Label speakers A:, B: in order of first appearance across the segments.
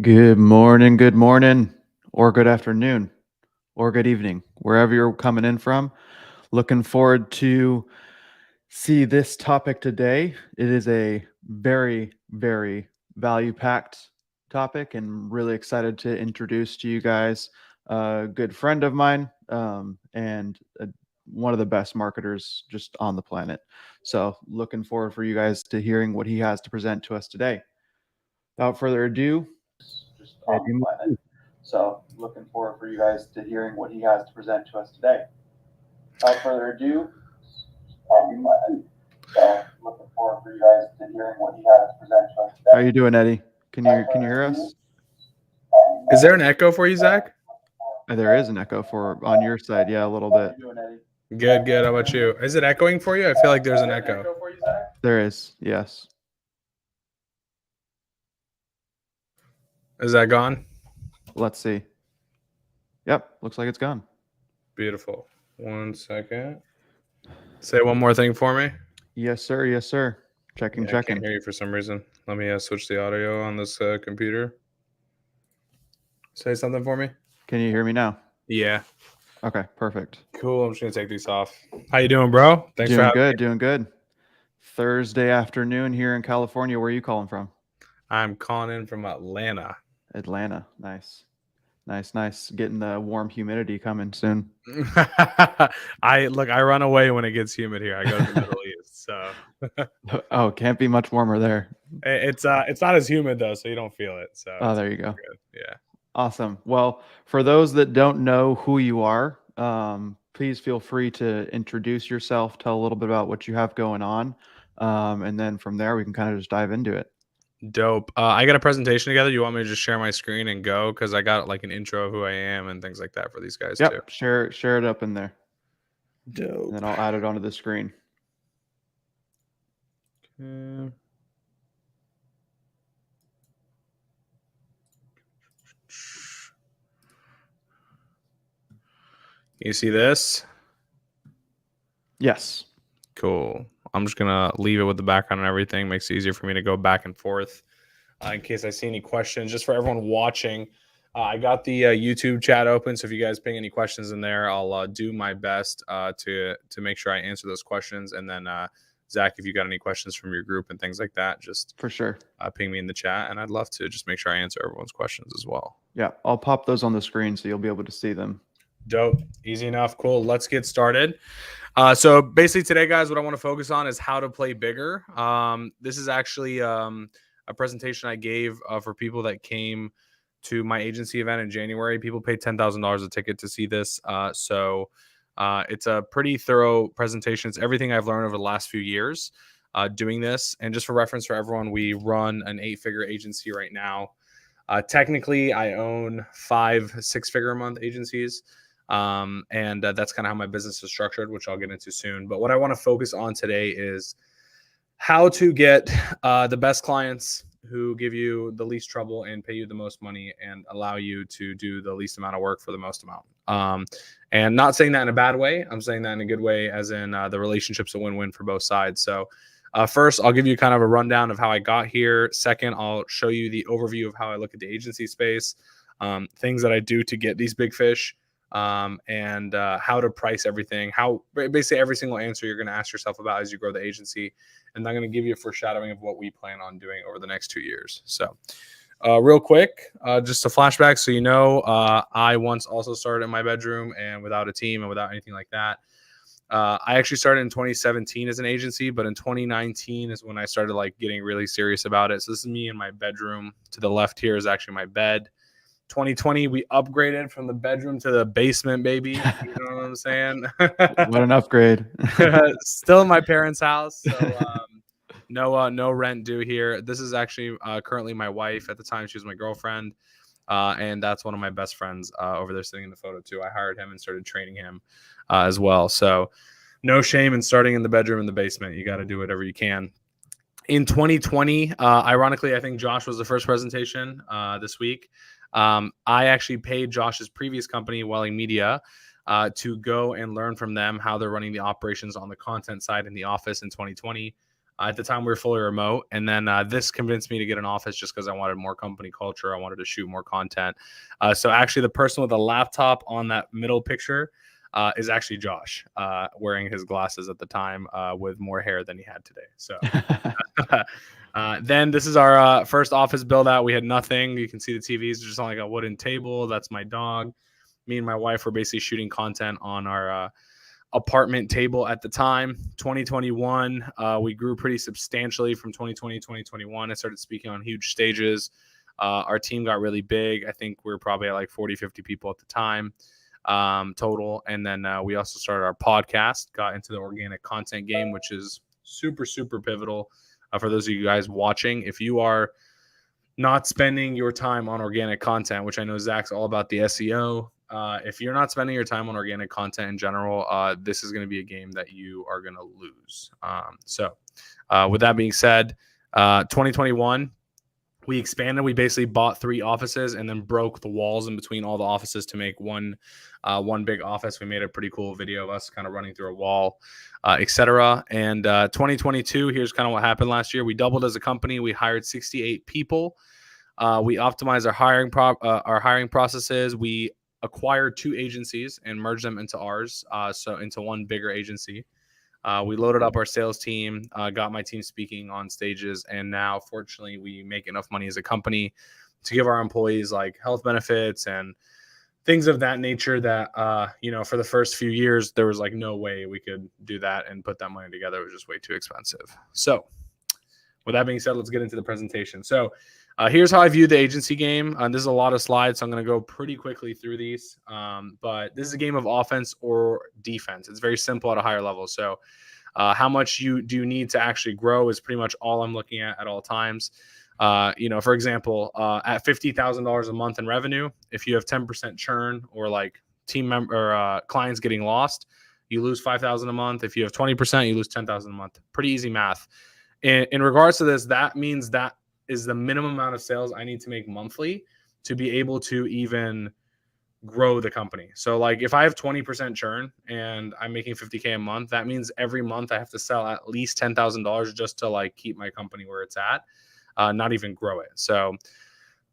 A: good morning, or good afternoon, or good evening, wherever you're coming in from. Looking forward to see this topic today. It is a very, very value-packed topic, and really excited to introduce to you guys a good friend of mine and one of the best marketers just on the planet. So, looking forward for you guys to hearing what he has to present to us today. Without further ado, just on the planet. So, looking forward for you guys to hearing what he has to present to us today. Without further ado, on the planet. So, looking forward for you guys to hearing what he has to present to us today. How are you doing, Eddie? Can you hear us?
B: Is there an echo for you, Zach?
A: There is an echo for on your side, yeah, a little bit.
B: Good, good. How about you? Is it echoing for you? I feel like there's an echo.
A: There is, yes.
B: Is that gone?
A: Let's see. Yep, looks like it's gone.
B: Beautiful. 1 second. Say one more thing for me.
A: Yes, sir. Yes, sir. Checking.
B: I can't hear you for some reason. Let me switch the audio on this computer. Say something for me.
A: Can you hear me now?
B: Yeah.
A: Okay, perfect.
B: Cool. I'm just gonna take these off. How you doing, bro? Thanks for having me.
A: Doing good. Thursday afternoon here in California. Where are you calling from?
B: I'm calling in from Atlanta.
A: Atlanta. Nice. Getting the warm humidity coming soon.
B: I run away when it gets humid here. I go to the Middle East, so
A: Oh, can't be much warmer there.
B: it's not as humid though, so you don't feel it. So
A: there you go.
B: Good. Yeah.
A: Awesome. Well, for those that don't know who you are, please feel free to introduce yourself, tell a little bit about what you have going on, and then from there we can kind of just dive into it.
B: Dope. I got a presentation together. You want me to just share my screen and go? Because I got like an intro of who I am and things like that for these guys too.
A: Share it up in there.
B: Dope.
A: And then I'll add it onto the screen.
B: Okay. You see this?
A: Yes.
B: Cool. I'm just gonna leave it with the background and everything. Makes it easier for me to go back and forth in case I see any questions. Just for everyone watching, I got the YouTube chat open, so if you guys ping any questions in there, I'll do my best to make sure I answer those questions. And then Zach, if you got any questions from your group and things like that, just
A: for sure
B: ping me in the chat, and I'd love to just make sure I answer everyone's questions as well.
A: Yeah, I'll pop those on the screen so you'll be able to see them.
B: Dope. Easy enough. Cool. Let's get started. So basically today, guys, what I want to focus on is how to play bigger. This is actually a presentation I gave for people that came to my agency event in January. People paid $10,000 a ticket to see this. So it's a pretty thorough presentation. It's everything I've learned over the last few years doing this. And just for reference for everyone, we run an 8-figure agency right now. Technically, I own 5 6-figure a month agencies. And that's kind of how my business is structured, which I'll get into soon. But what I want to focus on today is how to get the best clients who give you the least trouble and pay you the most money and allow you to do the least amount of work for the most amount. And not saying that in a bad way. I'm saying that in a good way, as in the relationship's a win-win for both sides. So first, I'll give you kind of a rundown of how I got here. Second, I'll show you the overview of how I look at the agency space, things that I do to get these big fish, and how to price everything, how basically every single answer you're going to ask yourself about as you grow the agency. And I'm going to give you a foreshadowing of what we plan on doing over the next 2 years. So real quick, just a flashback. So, I once also started in my bedroom and without a team and without anything like that. I actually started in 2017 as an agency, but in 2019 is when I started getting really serious about it. So this is me in my bedroom. To the left here is actually my bed. 2020, we upgraded from the bedroom to the basement, baby. You know what I'm saying?
A: What an upgrade.
B: Still in my parents' house. So no rent due here. This is actually currently my wife. At the time, she was my girlfriend. And that's one of my best friends over there sitting in the photo too. I hired him and started training him as well. So no shame in starting in the bedroom and the basement. You got to do whatever you can. In 2020, ironically, I think Josh was the first presentation this week. I actually paid Josh's previous company, Welling Media, to go and learn from them how they're running the operations on the content side in the office in 2020. At the time, we were fully remote. And then this convinced me to get an office just because I wanted more company culture. I wanted to shoot more content. So actually, the person with the laptop on that middle picture is actually Josh, wearing his glasses at the time with more hair than he had today. So then this is our first office build out. We had nothing. You can see the TVs just on like a wooden table. That's my dog. Me and my wife were basically shooting content on our apartment table at the time. 2021, we grew pretty substantially from 2020 2021. I started speaking on huge stages. Our team got really big. I think we were probably at like 40 50 people at the time total. And then we also started our podcast, got into the organic content game, which is super pivotal for those of you guys watching. If you are not spending your time on organic content, which I know Zach's all about the SEO, if you're not spending your time on organic content in general, this is going to be a game that you are going to lose. So with that being said, 2021, we expanded. We basically bought 3 offices and then broke the walls in between all the offices to make one big office. We made a pretty cool video of us kind of running through a wall, etc. And 2022, here's kind of what happened last year. We doubled as a company. We hired 68 people. We optimized our hiring processes. We acquired 2 agencies and merged them into ours, so into one bigger agency. We loaded up our sales team, got my team speaking on stages, and now fortunately we make enough money as a company to give our employees like health benefits and things of that nature that for the first few years there was like no way we could do that and put that money together. It was just way too expensive. So with that being said, let's get into the presentation. So here's how I view the agency game. This is a lot of slides, so I'm going to go pretty quickly through these. But this is a game of offense or defense. It's very simple at a higher level. So how much do you need to actually grow is pretty much all I'm looking at all times. For example, at $50,000 a month in revenue, if you have 10% churn or like team member or clients getting lost, you lose $5,000 a month. If you have 20%, you lose $10,000 a month. Pretty easy math. In regards to this, that means that is the minimum amount of sales I need to make monthly to be able to even grow the company. So like if I have 20% churn and I'm making $50K a month, that means every month I have to sell at least $10,000 just to like keep my company where it's at, not even grow it. So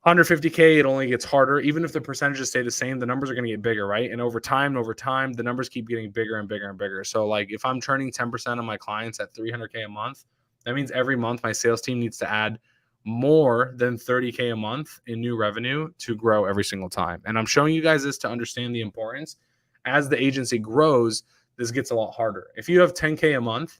B: 150K, it only gets harder. Even if the percentages stay the same, the numbers are going to get bigger, right? And over time, the numbers keep getting bigger and bigger and bigger. So like if I'm turning 10% of my clients at 300K a month, that means every month my sales team needs to add more than 30K a month in new revenue to grow every single time. And I'm showing you guys this to understand the importance. As the agency grows, this gets a lot harder. If you have 10K a month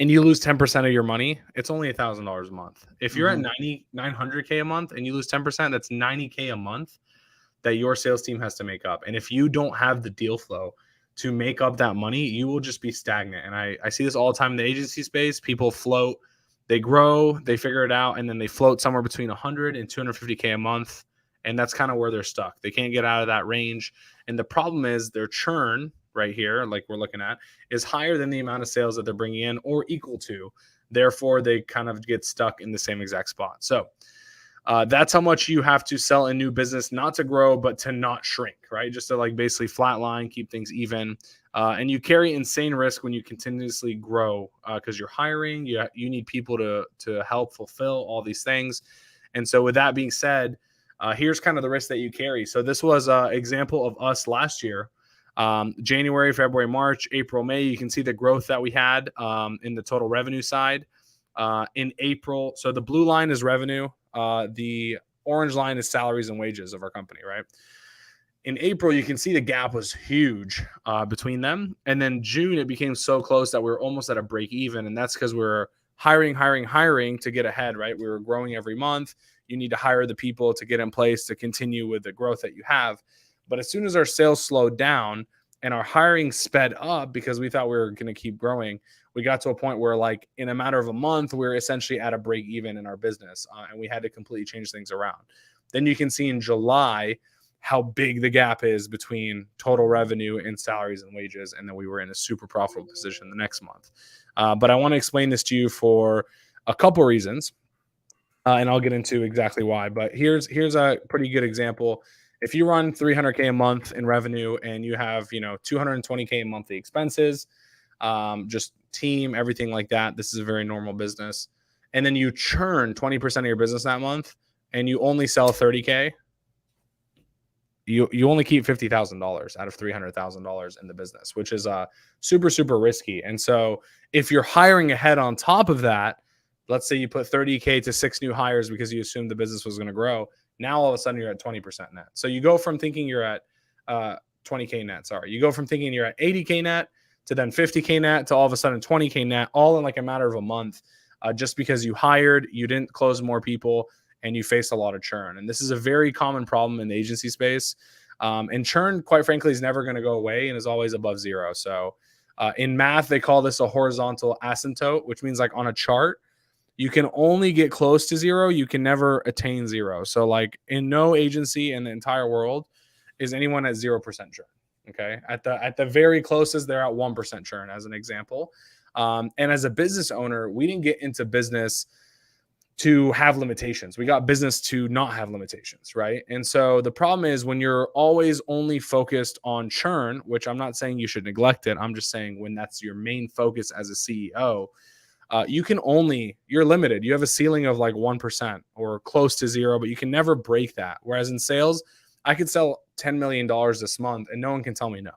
B: and you lose 10% of your money, it's only $1,000 a month. If you're at 900K a month and you lose 10%, that's 90K a month that your sales team has to make up. And if you don't have the deal flow to make up that money, you will just be stagnant. And I see this all the time in the agency space. People float, they grow, they figure it out, and then they float somewhere between 100 and 250K a month. And that's kind of where they're stuck. They can't get out of that range. And the problem is their churn right here, like we're looking at, is higher than the amount of sales that they're bringing in or equal to. Therefore, they kind of get stuck in the same exact spot. So that's how much you have to sell in new business, not to grow, but to not shrink, right? Just to like basically flatline, keep things even. And you carry insane risk when you continuously grow because you're hiring, you need people to help fulfill all these things. And so with that being said, here's kind of the risk that you carry. So this was an example of us last year. January, February, March, April, May, you can see the growth that we had in the total revenue side. In April, so the blue line is revenue. The orange line is salaries and wages of our company, right? In April, you can see the gap was huge between them. And then June, it became so close that we were almost at a break even. And that's because we were hiring to get ahead, right? We were growing every month. You need to hire the people to get in place to continue with the growth that you have. But as soon as our sales slowed down and our hiring sped up because we thought we were going to keep growing, we got to a point where like in a matter of a month, we were essentially at a break even in our business and we had to completely change things around. Then you can see in July how big the gap is between total revenue and salaries and wages. And then we were in a super profitable position the next month. But I want to explain this to you for a couple reasons. And I'll get into exactly why. But here's a pretty good example. If you run 300K a month in revenue and you have, 220K in monthly expenses, just team, everything like that. This is a very normal business. And then you churn 20% of your business that month and you only sell 30K, you only keep $50,000 out of $300,000 in the business, which is super, super risky. And so if you're hiring ahead on top of that, let's say you put 30K to 6 new hires because you assumed the business was going to grow. Now, all of a sudden you're at 20% net. So you go from thinking you're at 20K net. Sorry. You go from thinking you're at 80K net to then 50K net to all of a sudden 20K net, all in like a matter of a month, just because you hired, you didn't close more people, and you face a lot of churn. And this is a very common problem in the agency space. And churn, quite frankly, is never going to go away and is always above zero. So in math, they call this a horizontal asymptote, which means like on a chart, you can only get close to zero. You can never attain zero. So like in no agency in the entire world is anyone at 0% churn. Okay. At the very closest, they're at 1% churn as an example. And as a business owner, we didn't get into business to have limitations. We got business to not have limitations, right? And so the problem is when you're always only focused on churn, which I'm not saying you should neglect it. I'm just saying when that's your main focus as a CEO, you're limited. You have a ceiling of like 1% or close to zero, but you can never break that. Whereas in sales, I could sell $10 million this month and no one can tell me no.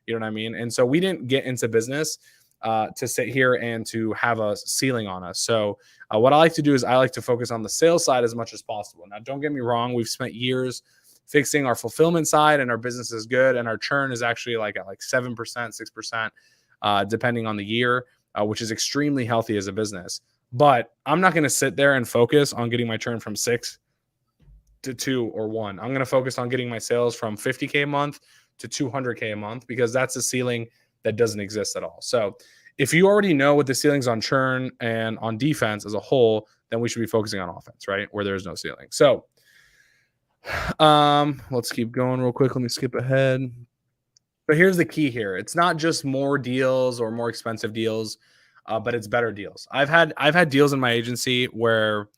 B: You know what I mean? And so we didn't get into business to sit here and to have a ceiling on us. So what I like to do is I like to focus on the sales side as much as possible. Now, don't get me wrong. We've spent years fixing our fulfillment side and our business is good. And our churn is actually like at like 7%, 6%, depending on the year, which is extremely healthy as a business. But I'm not going to sit there and focus on getting my churn from 6 to 2 or 1. I'm going to focus on getting my sales from 50K a month to 200K a month because that's a ceiling that doesn't exist at all. So if you already know what the ceilings on churn and on defense as a whole, then we should be focusing on offense, right? Where there's no ceiling. So let's keep going real quick. Let me skip ahead. But here's the key here. It's not just more deals or more expensive deals, but it's better deals. I've had deals in my agency where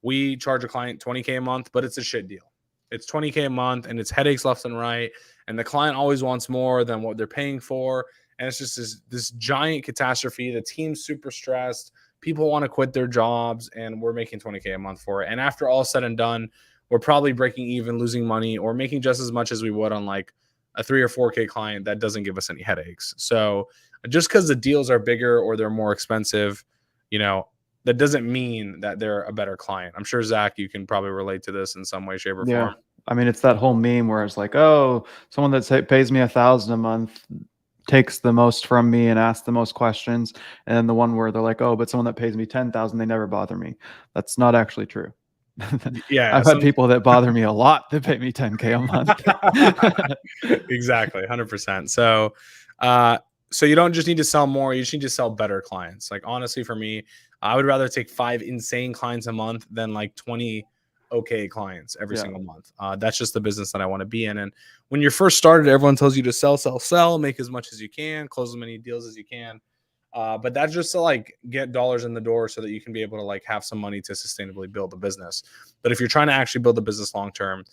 B: we charge a client 20K a month, but it's a shit deal. It's 20K a month and it's headaches left and right. And the client always wants more than what they're paying for. And it's just this giant catastrophe. The team's super stressed. People want to quit their jobs and we're making 20K a month for it. And after all said and done, we're probably breaking even, losing money, or making just as much as we would on like a 3 or 4K client that doesn't give us any headaches. So just because the deals are bigger or they're more expensive, that doesn't mean that they're a better client. I'm sure, Zach, you can probably relate to this in some way, shape, or form.
A: I mean, it's that whole meme where it's like, oh, someone that pays me $1,000 a month takes the most from me and asks the most questions. And then the one where they're like, oh, but someone that pays me 10,000, they never bother me. That's not actually true.
B: Yeah,
A: I've had people that bother me a lot that pay me 10K a month.
B: Exactly, 100%. So you don't just need to sell more, you just need to sell better clients. Like honestly, for me, I would rather take 5 insane clients a month than like 20 okay clients every single month. That's just the business that I want to be in. And when you're first started, everyone tells you to sell, make as much as you can, close as many deals as you can. But that's just to like get dollars in the door so that you can be able to like have some money to sustainably build a business. But if you're trying to actually build a business long term,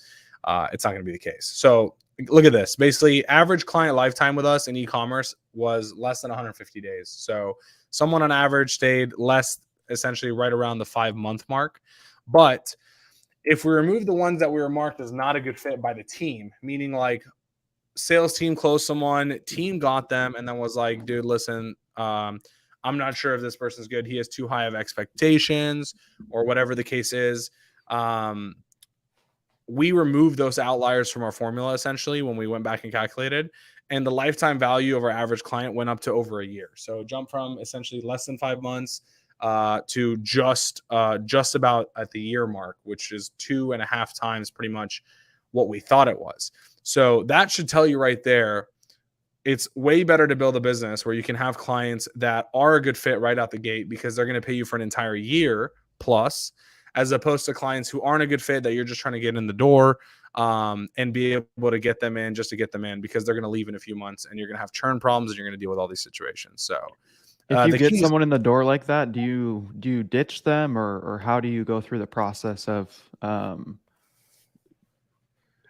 B: it's not going to be the case. So look at this. Basically, average client lifetime with us in e-commerce was less than 150 days. So someone on average stayed less, essentially right around the 5-month mark. But if we remove the ones that we were marked as not a good fit by the team, meaning like sales team closed someone, team got them, and then was like, dude, listen, I'm not sure if this person's good. He has too high of expectations or whatever the case is. We removed those outliers from our formula essentially when we went back and calculated, and the lifetime value of our average client went up to over a year. So it jumped from essentially less than 5 months to just about at the year mark, which is 2.5 times pretty much what we thought it was. So that should tell you right there, it's way better to build a business where you can have clients that are a good fit right out the gate because they're going to pay you for an entire year plus, as opposed to clients who aren't a good fit that you're just trying to get in the door and be able to get them in just to get them in because they're going to leave in a few months and you're going to have churn problems and you're going to deal with all these situations. So
A: if you get someone in the door like that, do you ditch them or how do you go through the process of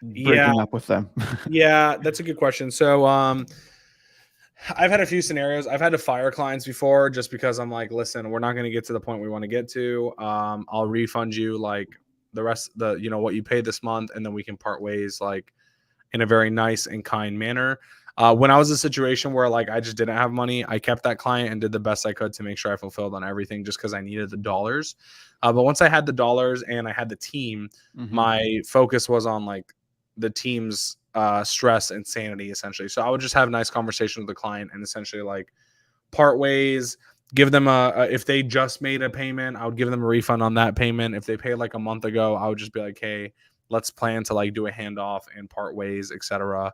A: breaking up with them?
B: Yeah, that's a good question. So I've had a few scenarios. I've had to fire clients before just because I'm like, listen, we're not going to get to the point we want to get to. I'll refund you like the rest, what you paid this month, and then we can part ways like in a very nice and kind manner. When I was in a situation where like I just didn't have money, I kept that client and did the best I could to make sure I fulfilled on everything just because I needed the dollars. But once I had the dollars and I had the team, my focus was on like the team's stress and sanity essentially. So I would just have a nice conversation with the client and essentially like part ways, give them if they just made a payment, I would give them a refund on that payment. If they paid like a month ago, I would just be like, hey, let's plan to like do a handoff and part ways, etc.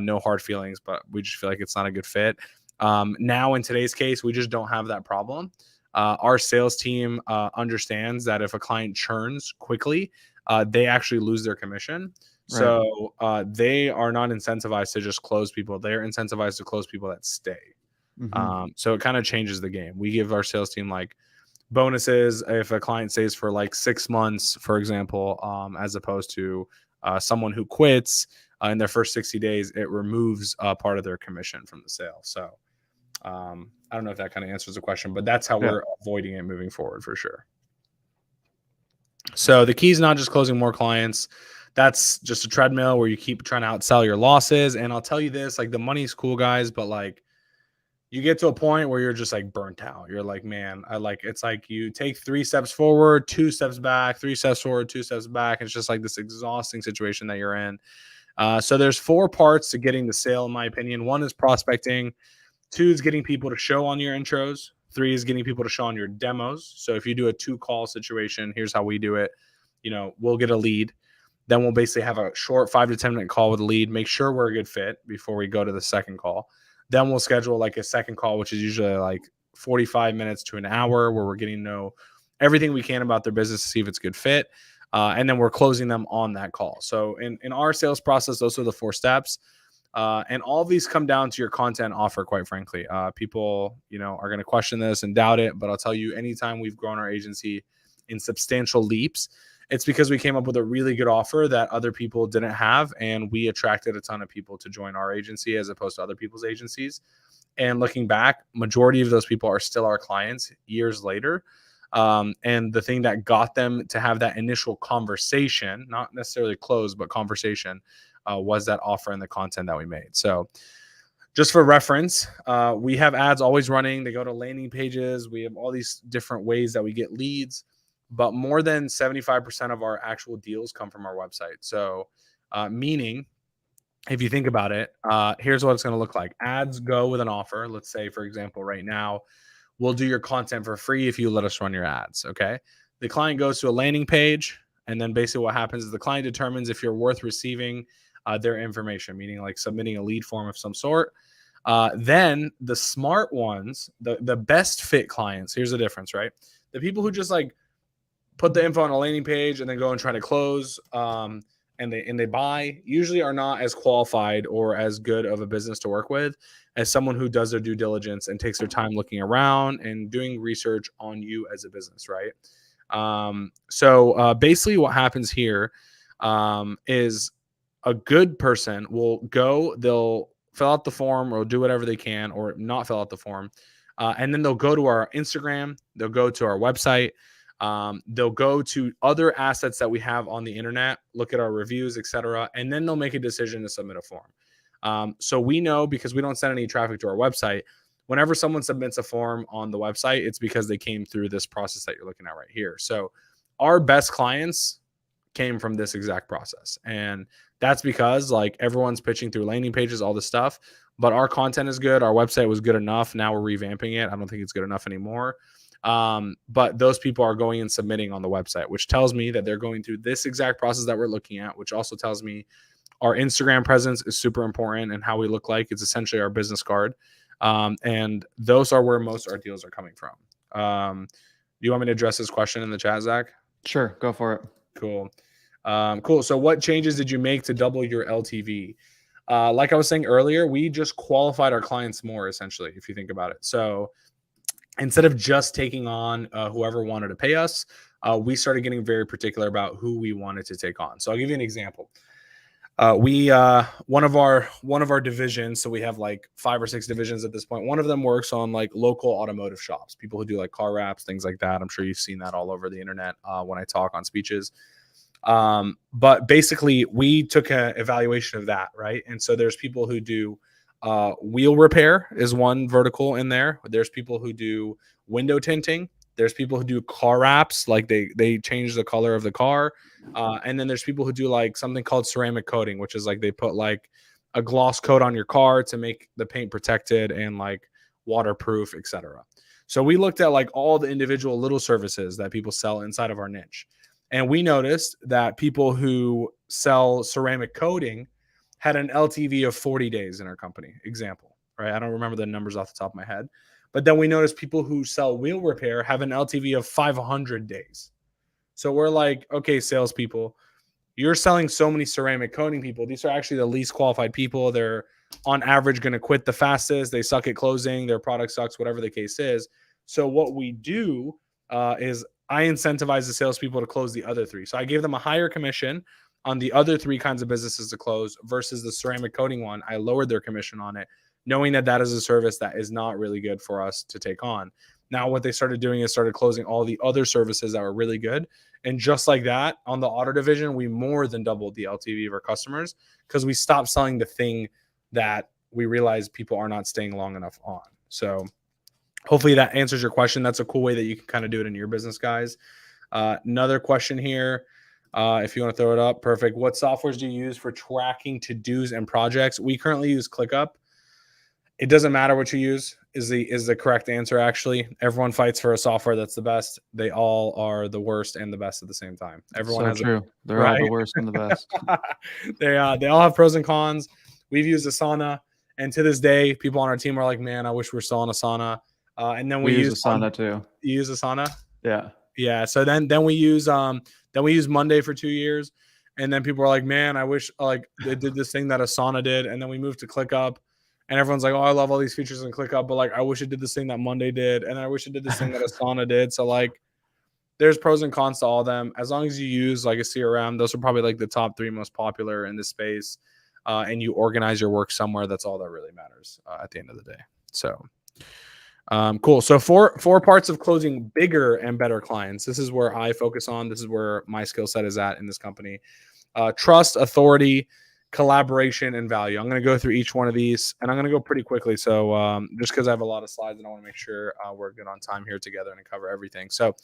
B: No hard feelings, but we just feel like it's not a good fit. Now in today's case, we just don't have that problem. Our sales team understands that if a client churns quickly, they actually lose their commission.
A: Right.
B: So they are not incentivized to just close people. They're incentivized to close people that stay. So it kind of changes the game. We give our sales team like bonuses if a client stays for like 6 months, for example, as opposed to someone who quits in their first 60 days, it removes part of their commission from the sale. So I don't know if that kind of answers the question, but that's how we're avoiding it moving forward for sure. So the key is not just closing more clients. That's just a treadmill where you keep trying to outsell your losses. And I'll tell you this, like the money's cool, guys, but like you get to a point where you're just like burnt out. You're like, man, it's like you take 3 steps forward, 2 steps back, 3 steps forward, 2 steps back. It's just like this exhausting situation that you're in. So there's 4 parts to getting the sale, in my opinion. 1 is prospecting. 2 is getting people to show on your intros. 3 is getting people to show on your demos. So if you do a 2-call situation, here's how we do it. We'll get a lead. Then we'll basically have a short 5 to 10 minute call with a lead, make sure we're a good fit before we go to the second call. Then we'll schedule like a second call, which is usually like 45 minutes to an hour, where we're getting to know everything we can about their business to see if it's a good fit. And then we're closing them on that call. So in our sales process, those are the 4 steps. And all of these come down to your content offer, quite frankly. People, are going to question this and doubt it, but I'll tell you, anytime we've grown our agency in substantial leaps, it's because we came up with a really good offer that other people didn't have, and we attracted a ton of people to join our agency as opposed to other people's agencies. And looking back, majority of those people are still our clients years later. And the thing that got them to have that initial conversation, not necessarily close, but conversation, was that offer and the content that we made. So just for reference, we have ads always running. They go to landing pages. We have all these different ways that we get leads, but more than 75% of our actual deals come from our website. So meaning, if you think about it, here's what it's going to look like. Ads go with an offer. Let's say, for example, right now, we'll do your content for free if you let us run your ads. Okay. The client goes to a landing page, and then basically what happens is the client determines if you're worth receiving their information, meaning like submitting a lead form of some sort. Then the smart ones, the best fit clients, here's the difference, right? The people who just like put the info on a landing page and then go and try to close and they buy, usually are not as qualified or as good of a business to work with as someone who does their due diligence and takes their time looking around and doing research on you as a business, right? So basically what happens here is a good person will go, they'll fill out the form or do whatever they can or not fill out the form. And then they'll go to our Instagram, they'll go to our website, they'll go to other assets that we have on the internet, look at our reviews, etc., and then they'll make a decision to submit a form. So we know, because we don't send any traffic to our website, whenever someone submits a form on the website, it's because they came through this process that you're looking at right here. So our best clients came from this exact process. And that's because like everyone's pitching through landing pages, all this stuff, but our content is good. Our website was good enough. Now we're revamping it. I don't think it's good enough anymore. But those people are going and submitting on the website, which tells me that they're going through this exact process that we're looking at, which also tells me our Instagram presence is super important and how we look like. It's essentially our business card. And those are where most of our deals are coming from. Do you want me to address this question in the chat, Zach?
A: Sure, go for it.
B: Cool. Cool. So what changes did you make to double your LTV? Like I was saying earlier, we just qualified our clients more, essentially, if you think about it. So instead of just taking on whoever wanted to pay us, we started getting very particular about who we wanted to take on. So I'll give you an example. We one of our divisions, so we have like 5 or 6 divisions at this point. One of them works on like local automotive shops, people who do like car wraps, things like that. I'm sure you've seen that all over the internet when I talk on speeches. But basically we took an evaluation of that, right? And so there's people who do wheel repair is one vertical in there. There's people who do window tinting. There's people who do car wraps, like they change the color of the car. And then there's people who do like something called ceramic coating, which is like they put like a gloss coat on your car to make the paint protected and like waterproof, etc. So we looked at like all the individual little services that people sell inside of our niche. And we noticed that people who sell ceramic coating had an LTV of 40 days in our company, example, right? I don't remember the numbers off the top of my head. But then we noticed people who sell wheel repair have an LTV of 500 days. So we're like, okay, salespeople, you're selling so many ceramic coating people. These are actually the least qualified people. They're on average going to quit the fastest. They suck at closing. Their product sucks, whatever the case is. So what we do is I incentivize the salespeople to close the other 3. So I gave them a higher commission on the other 3 kinds of businesses to close versus the ceramic coating one. I lowered their commission on it, knowing that that is a service that is not really good for us to take on. Now, what they started doing is started closing all the other services that were really good. And just like that, on the auto division, we more than doubled the LTV of our customers because we stopped selling the thing that we realized people are not staying long enough on. So hopefully that answers your question. That's a cool way that you can kind of do it in your business, guys. Another question here. If you want to throw it up, perfect. What softwares do you use for tracking to-dos and projects? We currently use ClickUp. It doesn't matter what you use is the correct answer. Actually, everyone fights for a software that's the best. They all are the worst and the best at the same time. Everyone has
A: true. They're all the worst and the best.
B: They all have pros and cons. We've used Asana, and to this day, people on our team are like, "Man, I wish we were still on Asana." And then we use
A: Asana too.
B: You use Asana?
A: Yeah.
B: So then we use Monday for 2 years, and then people are like, "Man, I wish like they did this thing that Asana did." And then we moved to ClickUp. And everyone's like, "Oh, I love all these features in ClickUp, but like, I wish it did this thing that Monday did, and I wish it did this thing that Asana did." So like, there's pros and cons to all of them. As long as you use like a CRM, those are probably like the top 3 most popular in this space, and you organize your work somewhere. That's all that really matters at the end of the day. So, cool. So four parts of closing bigger and better clients. This is where I focus on. This is where my skill set is at in this company. Trust, authority, collaboration, and value. I'm going to go through each one of these, and I'm going to go pretty quickly. So just because I have a lot of slides and I want to make sure we're good on time here together and cover everything. So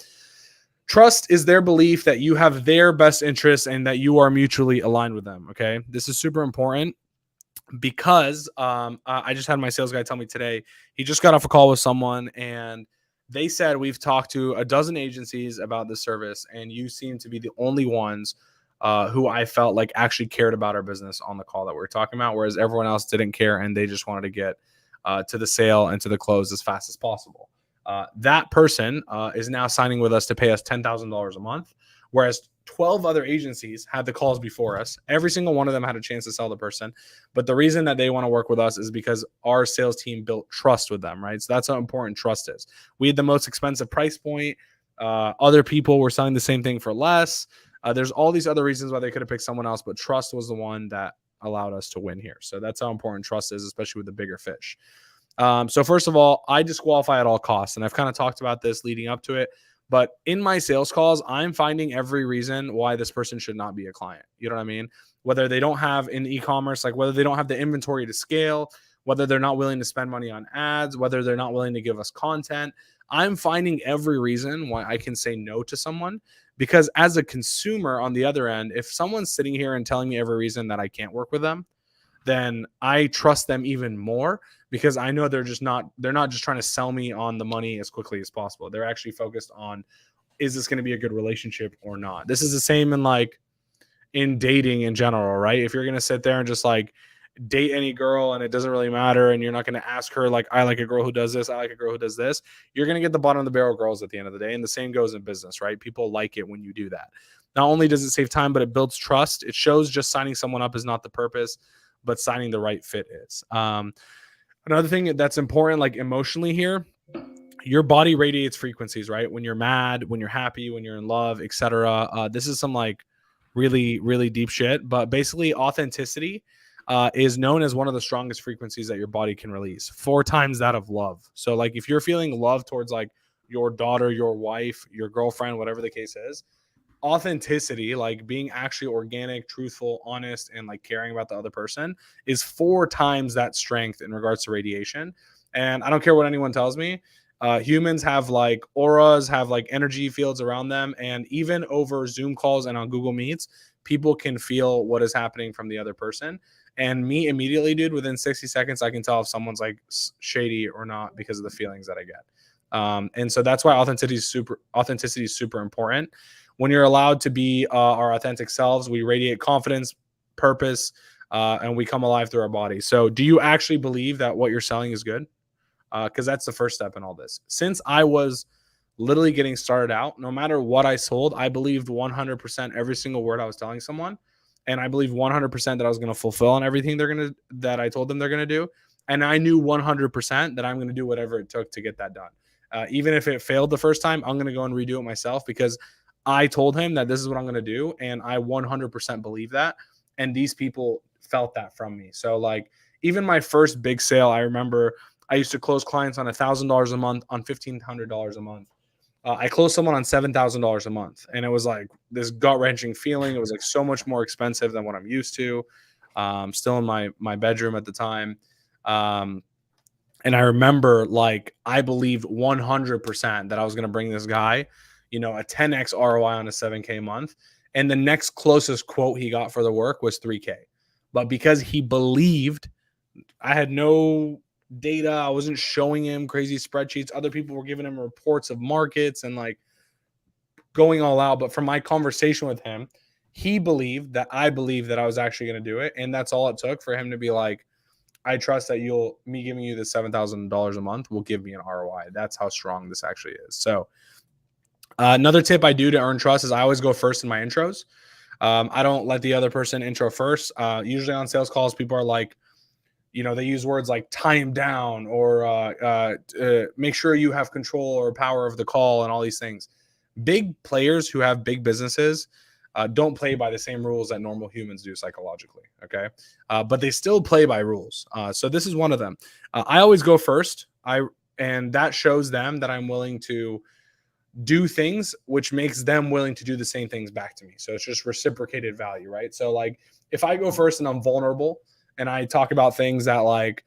B: trust is their belief that you have their best interests and that you are mutually aligned with them. Okay. This is super important because I just had my sales guy tell me today, he just got off a call with someone and they said, we've talked to a dozen agencies about this service and you seem to be the only ones who I felt like actually cared about our business on the call that we were talking about, whereas everyone else didn't care and they just wanted to get to the sale and to the close as fast as possible. That person is now signing with us to pay us $10,000 a month, whereas 12 other agencies had the calls before us. Every single one of them had a chance to sell the person. But the reason that they want to work with us is because our sales team built trust with them, right? So that's how important trust is. We had the most expensive price point. Other people were selling the same thing for less. There's all these other reasons why they could have picked someone else, but trust was the one that allowed us to win here. So that's how important trust is, especially with the bigger fish. So first of all, I disqualify at all costs. And I've kind of talked about this leading up to it. But in my sales calls, I'm finding every reason why this person should not be a client. You know what I mean? Whether they don't have in e-commerce, like whether they don't have the inventory to scale, whether they're not willing to spend money on ads, whether they're not willing to give us content. I'm finding every reason why I can say no to someone. Because as a consumer on the other end, if someone's sitting here and telling me every reason that I can't work with them, then I trust them even more because I know they're not just trying to sell me on the money as quickly as possible. They're actually focused on, is this going to be a good relationship or not? This is the same in dating in general, right? If you're going to sit there and just like date any girl and it doesn't really matter and you're not going to ask her like, I like a girl who does this, I like a girl who does this, you're going to get the bottom of the barrel girls at the end of the day. And the same goes in business, right? People like it when you do that. Not only does it save time, but it builds trust. It shows just signing someone up is not the purpose, but signing the right fit is. Another thing that's important, like emotionally here, your body radiates frequencies, right? When you're mad, when you're happy, when you're in love, etc. This is some like really, really deep shit. But basically, authenticity is known as one of the strongest frequencies that your body can release, 4 times that of love. So like if you're feeling love towards like your daughter, your wife, your girlfriend, whatever the case is, authenticity, like being actually organic, truthful, honest, and like caring about the other person is 4 times that strength in regards to radiation. And I don't care what anyone tells me. Humans have like auras, have like energy fields around them. And even over Zoom calls and on Google Meets, people can feel what is happening from the other person. And me immediately, dude, within 60 seconds, I can tell if someone's like shady or not because of the feelings that I get. And so that's why authenticity is super important. When you're allowed to be our authentic selves, we radiate confidence, purpose, and we come alive through our body. So do you actually believe that what you're selling is good? Because that's the first step in all this. Since I was literally getting started out, no matter what I sold, I believed 100% every single word I was telling someone. And I believed 100% that I was going to fulfill on everything that I told them they're going to do. And I knew 100% that I'm going to do whatever it took to get that done. Even if it failed the first time, I'm going to go and redo it myself because I told him that this is what I'm going to do. And I 100% believe that. And these people felt that from me. So like even my first big sale, I remember I used to close clients on $1,000 a month, on $1,500 a month. I closed someone on $7,000 a month, and it was like this gut wrenching feeling. It was like so much more expensive than what I'm used to. Still in my bedroom at the time, and I remember like I believed 100% that I was going to bring this guy, a 10x ROI on a 7K month, and the next closest quote he got for the work was 3K. But because he believed, I had no data. I wasn't showing him crazy spreadsheets. Other people were giving him reports of markets and like going all out. But from my conversation with him, he believed that I believed that I was actually going to do it. And that's all it took for him to be like, I trust that me giving you the $7,000 a month will give me an ROI. That's how strong this actually is. So another tip I do to earn trust is I always go first in my intros. I don't let the other person intro first. Usually on sales calls, people are like, they use words like time down or make sure you have control or power of the call and all these things. Big players who have big businesses don't play by the same rules that normal humans do psychologically. Okay. But they still play by rules. So this is one of them. I always go first. And that shows them that I'm willing to do things, which makes them willing to do the same things back to me. So it's just reciprocated value, right? So like if I go first and I'm vulnerable, and I talk about things that like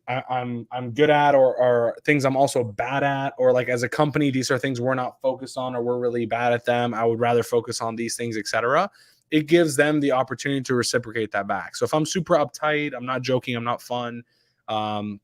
B: I'm good at or things I'm also bad at, or like as a company, these are things we're not focused on or we're really bad at them. I would rather focus on these things, etc. It gives them the opportunity to reciprocate that back. So if I'm super uptight, I'm not joking, I'm not fun, and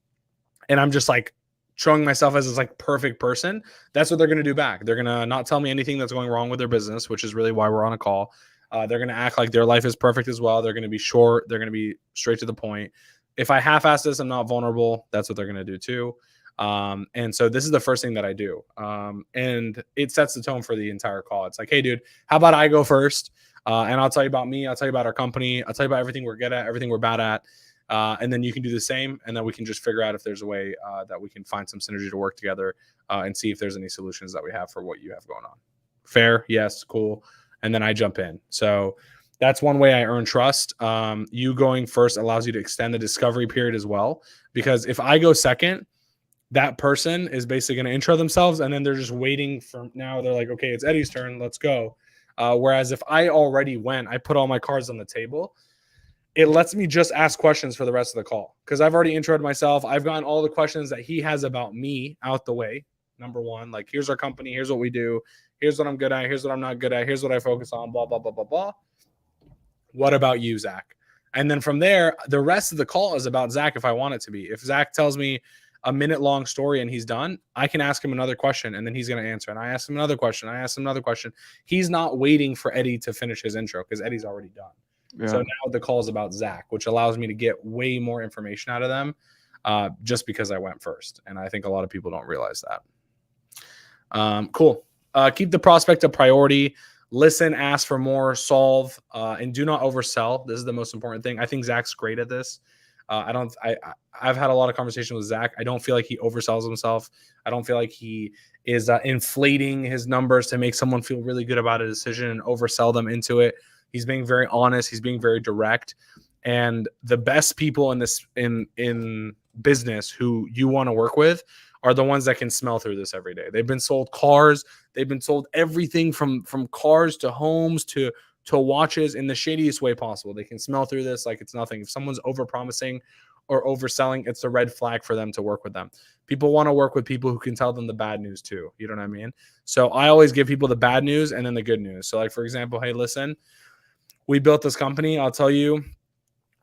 B: I'm just like showing myself as this like perfect person, that's what they're going to do back. They're going to not tell me anything that's going wrong with their business, which is really why we're on a call. They're going to act like their life is perfect as well. They're going to be short. They're going to be straight to the point. If I half-ass this, I'm not vulnerable. That's what they're going to do too. And so this is the first thing that I do. And it sets the tone for the entire call. It's like, hey, dude, how about I go first? And I'll tell you about me. I'll tell you about our company. I'll tell you about everything we're good at, everything we're bad at. And then you can do the same. And then we can just figure out if there's a way that we can find some synergy to work together and see if there's any solutions that we have for what you have going on. Fair? Yes. Cool. And then I jump in. So that's one way I earn trust. You going first allows you to extend the discovery period as well. Because if I go second, that person is basically going to intro themselves and then they're just waiting for now. They're like, okay, it's Eddie's turn. Let's go. Whereas if I already went, I put all my cards on the table. It lets me just ask questions for the rest of the call because I've already introed myself. I've gotten all the questions that he has about me out the way. Number one, like here's our company. Here's what we do. Here's what I'm good at. Here's what I'm not good at. Here's what I focus on, blah, blah, blah, blah, blah. What about you, Zach? And then from there, the rest of the call is about Zach if I want it to be. If Zach tells me a minute-long story and he's done, I can ask him another question, and then he's going to answer. And I ask him another question. I ask him another question. He's not waiting for Eddie to finish his intro because Eddie's already done. Yeah. So now the call is about Zach, which allows me to get way more information out of them just because I went first. And I think a lot of people don't realize that. Cool. Keep the prospect a priority. Listen, ask for more, solve, and do not oversell. This is the most important thing. I think Zach's great at this. I've had a lot of conversations with Zach. I don't feel like he oversells himself. I don't feel like he is inflating his numbers to make someone feel really good about a decision and oversell them into it. He's being very honest. He's being very direct. And the best people in this in business who you want to work with are the ones that can smell through this every day. They've been sold cars. They've been sold everything from cars to homes to watches in the shadiest way possible. They can smell through this like it's nothing. If someone's overpromising or overselling, it's a red flag for them to work with them. People want to work with people who can tell them the bad news too. You know what I mean? So I always give people the bad news and then the good news. So like, for example, hey, listen, we built this company. I'll tell you,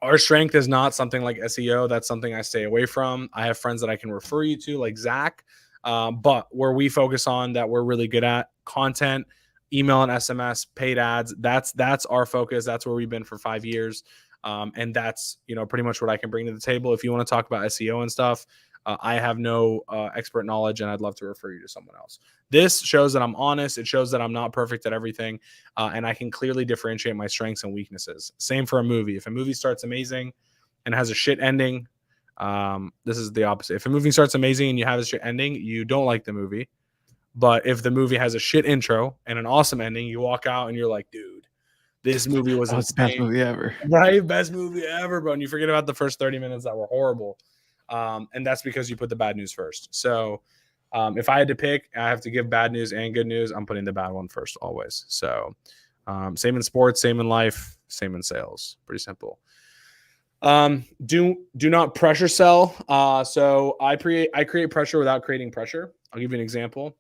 B: our strength is not something like SEO. That's something I stay away from. I have friends that I can refer you to, like Zach. But where we focus on that we're really good at, content, email and SMS, paid ads. That's our focus. That's where we've been for 5 years. And that's, pretty much what I can bring to the table. If you want to talk about SEO and stuff, I have no expert knowledge, and I'd love to refer you to someone else. This shows that I'm honest. It shows that I'm not perfect at everything, and I can clearly differentiate my strengths and weaknesses. Same for a movie. If a movie starts amazing and has a shit ending, this is the opposite. If a movie starts amazing and you have a shit ending, you don't like the movie. But if the movie has a shit intro and an awesome ending, you walk out and you're like, dude, this movie was
A: the best movie ever.
B: Right? Best movie ever, bro. And you forget about the first 30 minutes that were horrible. And that's because you put the bad news first. So if I had to pick, I have to give bad news and good news. I'm putting the bad one first always. So same in sports, same in life, same in sales. Pretty simple. Do not pressure sell. So I create pressure without creating pressure. I'll give you an example.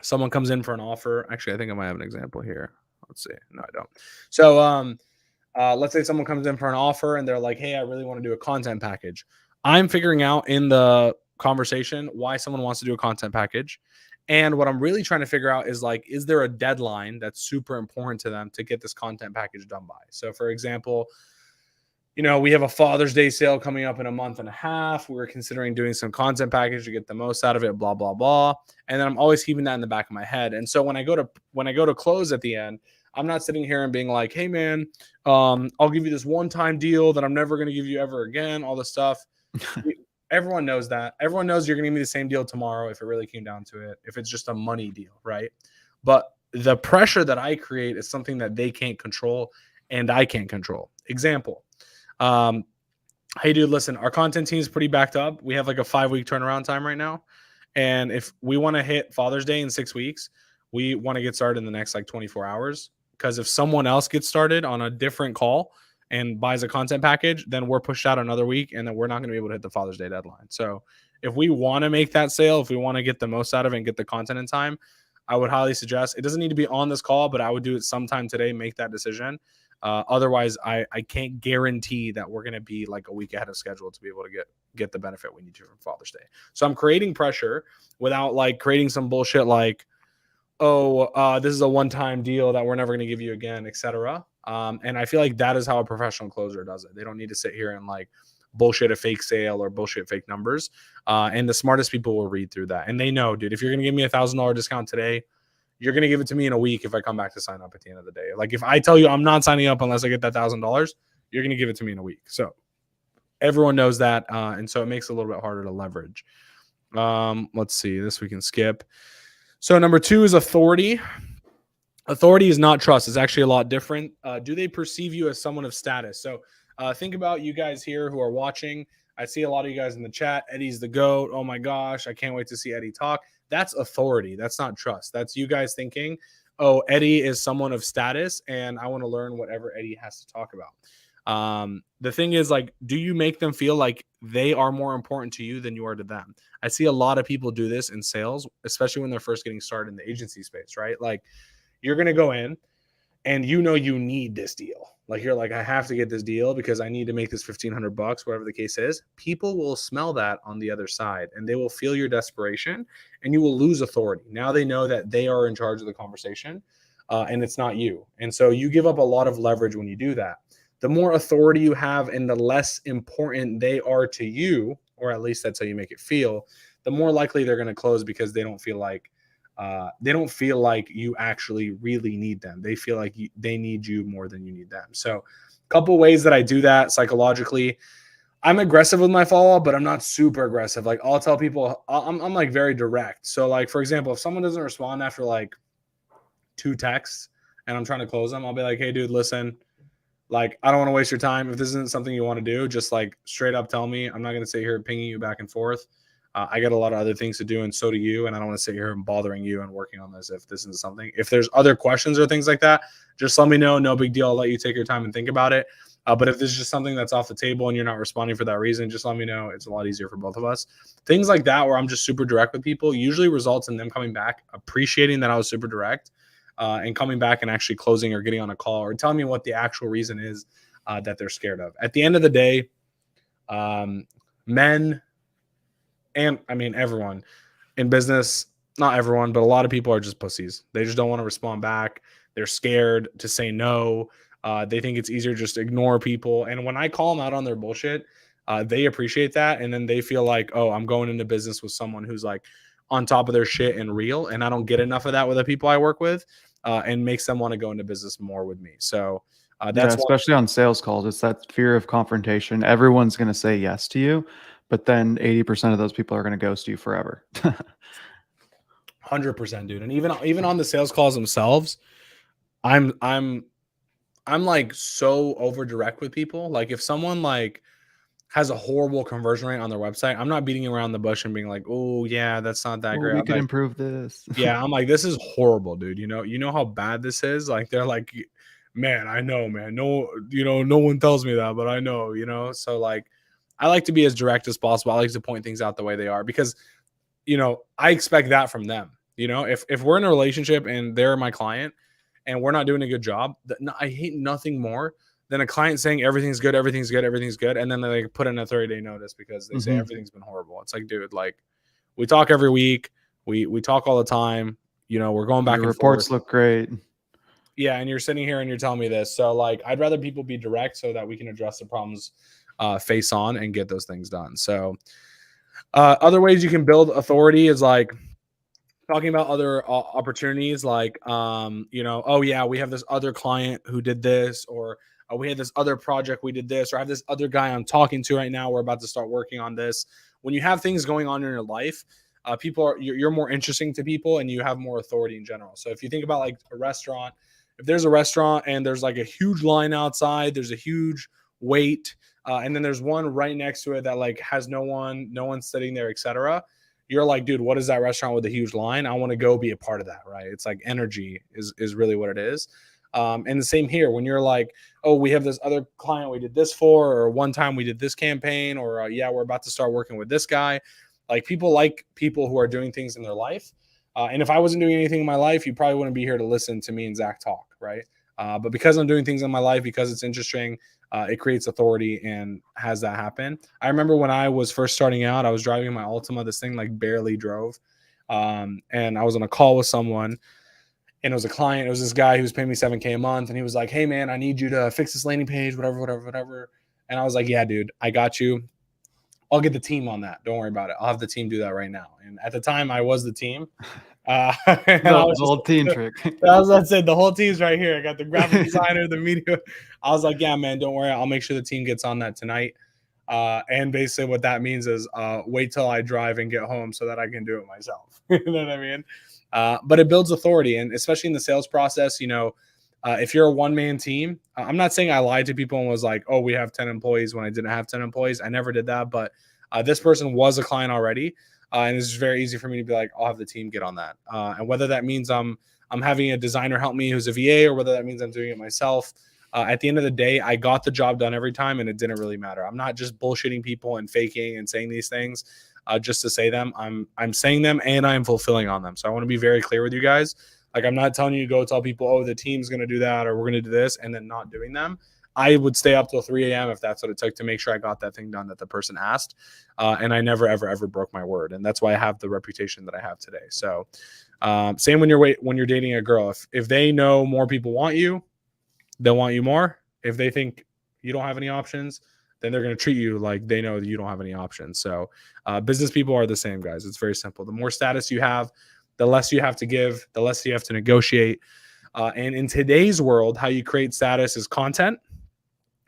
B: Someone comes in for an offer. Actually, I think I might have an example here. Let's see. No, I don't. So let's say someone comes in for an offer and they're like, hey, I really want to do a content package. I'm figuring out in the conversation why someone wants to do a content package. And what I'm really trying to figure out is like, is there a deadline that's super important to them to get this content package done by? So for example, we have a Father's Day sale coming up in a month and a half. We're considering doing some content package to get the most out of it, blah, blah, blah. And then I'm always keeping that in the back of my head. And so when I go to close at the end, I'm not sitting here and being like, hey man, I'll give you this one-time deal that I'm never going to give you ever again, all this stuff. Everyone knows that. Everyone knows you're going to give me the same deal tomorrow if it really came down to it, if it's just a money deal, right? But the pressure that I create is something that they can't control and I can't control. Example. Hey dude, listen, our content team is pretty backed up. We have like a 5-week turnaround time right now. And if we want to hit Father's Day in 6 weeks, we want to get started in the next like 24 hours. Because if someone else gets started on a different call and buys a content package, then we're pushed out another week and then we're not going to be able to hit the Father's Day deadline. So if we want to make that sale, if we want to get the most out of it and get the content in time, I would highly suggest, it doesn't need to be on this call, but I would do it sometime today, make that decision. Otherwise, I can't guarantee that we're going to be like a week ahead of schedule to be able to get the benefit we need to from Father's Day. So I'm creating pressure without like creating some bullshit like, this is a one-time deal that we're never going to give you again, etc. And I feel like that is how a professional closer does it. They don't need to sit here and like bullshit a fake sale or bullshit fake numbers. And the smartest people will read through that. And they know, dude, if you're going to give me $1,000 discount today, you're going to give it to me in a week if I come back to sign up at the end of the day. Like if I tell you I'm not signing up unless I get that $1,000, you're going to give it to me in a week. So everyone knows that. And so it makes it a little bit harder to leverage. Let's see. This we can skip. So number 2 is authority. Authority is not trust. It's actually a lot different. Do they perceive you as someone of status? So think about you guys here who are watching. I see a lot of you guys in the chat. Eddie's the GOAT. Oh my gosh, I can't wait to see Eddie talk. That's authority. That's not trust. That's you guys thinking, oh, Eddie is someone of status and I want to learn whatever Eddie has to talk about. The thing is, like, do you make them feel like they are more important to you than you are to them? I see a lot of people do this in sales, especially when they're first getting started in the agency space, right? Like you're going to go in and you need this deal. Like you're like, I have to get this deal because I need to make this $1,500, whatever the case is. People will smell that on the other side and they will feel your desperation and you will lose authority. Now they know that they are in charge of the conversation and it's not you. And so you give up a lot of leverage when you do that. The more authority you have and the less important they are to you, or at least that's how you make it feel, the more likely they're going to close because they don't feel like you actually really need them. They feel like they need you more than you need them. So a couple ways that I do that psychologically. I'm aggressive with my follow-up, but I'm not super aggressive. Like I'll tell people, I'm like very direct. So like, for example, if someone doesn't respond after like 2 texts and I'm trying to close them, I'll be like, hey, dude, listen, like, I don't want to waste your time. If this isn't something you want to do, just like straight up tell me. I'm not going to sit here pinging you back and forth. I got a lot of other things to do, and so do you. And I don't want to sit here and bothering you and working on this if this isn't something. If there's other questions or things like that, just let me know. No big deal. I'll let you take your time and think about it. But if this is just something that's off the table and you're not responding for that reason, just let me know. It's a lot easier for both of us. Things like that, where I'm just super direct with people, usually results in them coming back, appreciating that I was super direct, and coming back and actually closing or getting on a call or telling me what the actual reason is that they're scared of. At the end of the day, men, and I mean, everyone in business, not everyone, but a lot of people are just pussies. They just don't want to respond back. They're scared to say no. They think it's easier just to ignore people. And when I call them out on their bullshit, they appreciate that. And then they feel like, oh, I'm going into business with someone who's like on top of their shit and real. And I don't get enough of that with the people I work with, and makes them want to go into business more with me. So that's
A: especially on sales calls. It's that fear of confrontation. Everyone's going to say yes to you, but then 80% of those people are going to ghost you forever.
B: 100%, dude. And even on the sales calls themselves, I'm like so over direct with people. Like if someone like has a horrible conversion rate on their website, I'm not beating around the bush and being like, oh yeah, that's not that great.
A: We
B: I'm
A: could
B: like,
A: improve this.
B: yeah, I'm like, this is horrible, dude. You know how bad this is? Like they're like, man, I know, man. No, no one tells me that, but I know. So like I like to be as direct as possible. I like to point things out the way they are because I expect that from them. If we're in a relationship and they're my client and we're not doing a good job, I hate nothing more than a client saying everything's good, everything's good, everything's good, and then they put in a 30-day notice because they say everything's been horrible. It's like, dude, like we talk every week, we talk all the time. We're going back
A: Your
B: and
A: reports
B: forth.
A: look great.
B: Yeah, and you're sitting here and you're telling me this. So like, I'd rather people be direct so that we can address the problems face on and get those things done. So other ways you can build authority is like talking about other opportunities like oh yeah, we have this other client who did this, or we had this other project we did this, or I have this other guy I'm talking to right now, we're about to start working on this. When you have things going on in your life, you're more interesting to people and you have more authority in general. So if you think about like a restaurant, if there's a restaurant and there's like a huge line outside, there's a huge wait, and then there's one right next to it that like has no one sitting there, etc. You're like, dude, what is that restaurant with a huge line? I want to go be a part of that, right? It's like energy is really what it is. And the same here, when you're like, oh, we have this other client we did this for, or one time we did this campaign, or yeah, we're about to start working with this guy. Like people who are doing things in their life. And if I wasn't doing anything in my life, you probably wouldn't be here to listen to me and Zach talk, right? But because I'm doing things in my life, because it's interesting, it creates authority and has that happen. I remember when I was first starting out, I was driving my Altima. This thing like barely drove. And I was on a call with someone, and it was a client. It was this guy who was paying me $7K a month. And he was like, hey man, I need you to fix this landing page, whatever. And I was like, yeah, dude, I got you. I'll get the team on that. Don't worry about it. I'll have the team do that right now. And at the time I was the team.
A: The whole team trick.
B: As I said, the whole team's right here. I got the graphic designer, the media. I was like, yeah, man, don't worry. I'll make sure the team gets on that tonight. And basically what that means is wait till I drive and get home so that I can do it myself. You know what I mean? But it builds authority. And especially in the sales process, if you're a one-man team, I'm not saying I lied to people and was like, oh, we have 10 employees when I didn't have 10 employees. I never did that. But this person was a client already. And it's very easy for me to be like, I'll have the team get on that. And whether that means I'm having a designer help me who's a VA, or whether that means I'm doing it myself, at the end of the day, I got the job done every time, and it didn't really matter. I'm not just bullshitting people and faking and saying these things just to say them. I'm saying them and I'm fulfilling on them. So I want to be very clear with you guys. Like, I'm not telling you to go tell people, oh, the team's going to do that or we're going to do this, and then not doing them. I would stay up till 3 a.m. if that's what it took to make sure I got that thing done that the person asked. And I never, ever broke my word. And that's why I have the reputation that I have today. So same when you're dating a girl. If they know more people want you, they'll want you more. If they think you don't have any options, then they're going to treat you like they know that you don't have any options. So business people are the same, guys. It's very simple. The more status you have, the less you have to give, the less you have to negotiate. And in today's world, how you create status is content.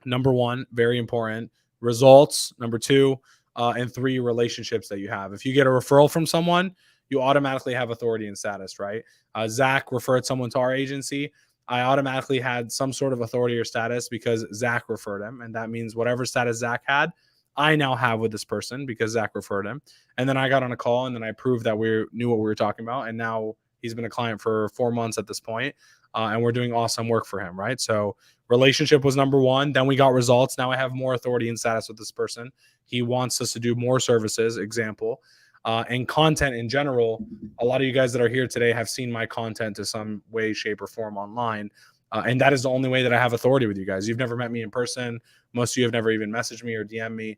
B: Number one, very important. Results, number two, and three, relationships that you have. If you get a referral from someone, you automatically have authority and status, right? Zach referred someone to our agency. I automatically had some sort of authority or status because Zach referred him. And that means whatever status Zach had, I now have with this person because Zach referred him. And then I got on a call and then I proved that we knew what we were talking about. And now he's been a client for 4 months at this point, and we're doing awesome work for him, right? So relationship was number one. Then we got results. Now I have more authority and status with this person. He wants us to do more services, example, and content in general. A lot of you guys that are here today have seen my content to some way, shape, or form online. And that is the only way that I have authority with you guys. You've never met me in person. Most of you have never even messaged me or DM'd me.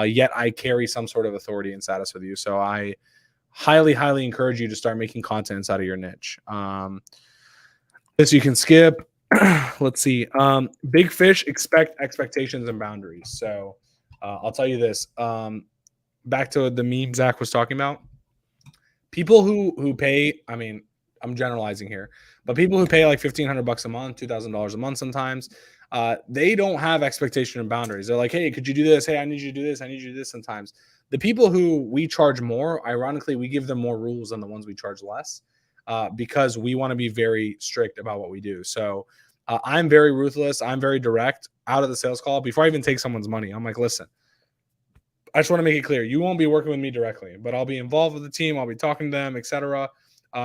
B: Yet I carry some sort of authority and status with you. So I highly, highly encourage you to start making content inside of your niche. This you can skip. Let's see. Big fish expect expectations and boundaries. So I'll tell you this. Back to the meme Zach was talking about. People who pay, I mean, I'm generalizing here, but people who pay like $1,500 a month, $2,000 a month sometimes, they don't have expectation and boundaries. They're like, hey, could you do this? Hey, I need you to do this. I need you to do this sometimes. The people who we charge more, ironically, we give them more rules than the ones we charge less, because we want to be very strict about what we do. So I'm very ruthless. I'm very direct out of the sales call. Before I even take someone's money, I'm like, listen, I just want to make it clear. You won't be working with me directly, but I'll be involved with the team. I'll be talking to them, etc.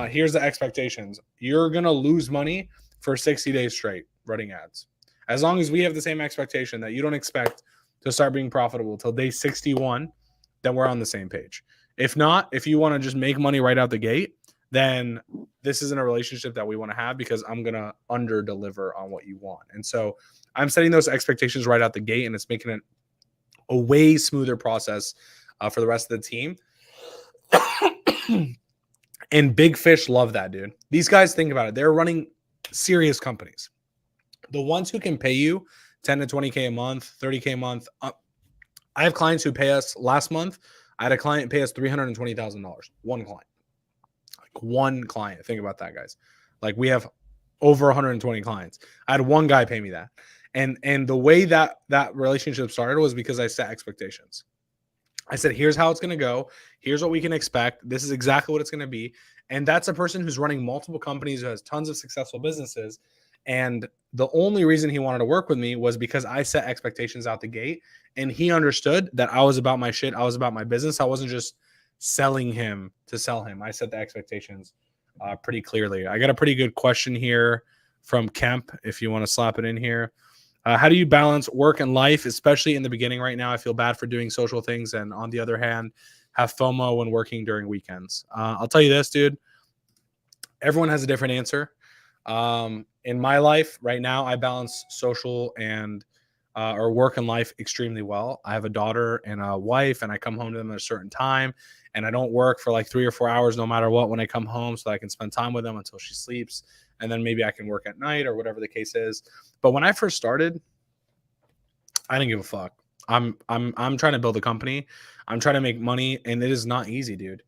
B: Here's the expectations. You're going to lose money for 60 days straight running ads. As long as we have the same expectation that you don't expect to start being profitable till day 61, then we're on the same page. If not, if you want to just make money right out the gate, then this isn't a relationship that we want to have, because I'm going to under deliver on what you want. And so I'm setting those expectations right out the gate, and it's making it a way smoother process for the rest of the team. And big fish love that, dude. These guys, think about it. They're running serious companies. The ones who can pay you 10 to 20K a month, 30K a month. I have clients who pay us last month. I had a client pay us $320,000. One client. Like one client. Think about that, guys. Like we have over 120 clients. I had one guy pay me that. And the way that relationship started was because I set expectations. I said, here's how it's going to go. Here's what we can expect. This is exactly what it's going to be. And that's a person who's running multiple companies, who has tons of successful businesses. And the only reason he wanted to work with me was because I set expectations out the gate. And he understood that I was about my shit. I was about my business. I wasn't just selling him to sell him. I set the expectations pretty clearly. I got a pretty good question here from Kemp, if you want to slap it in here. How do you balance work and life, especially in the beginning right now? I feel bad for doing social things, and on the other hand, have FOMO when working during weekends. I'll tell you this, dude. Everyone has a different answer. In my life right now, I balance social and or work and life extremely well. I have a daughter and a wife, and I come home to them at a certain time, and I don't work for like 3 or 4 hours no matter what when I come home, so that I can spend time with them until she sleeps. And then maybe I can work at night or whatever the case is. But when I first started, I didn't give a fuck. I'm trying to build a company. I'm trying to make money, and it is not easy, dude.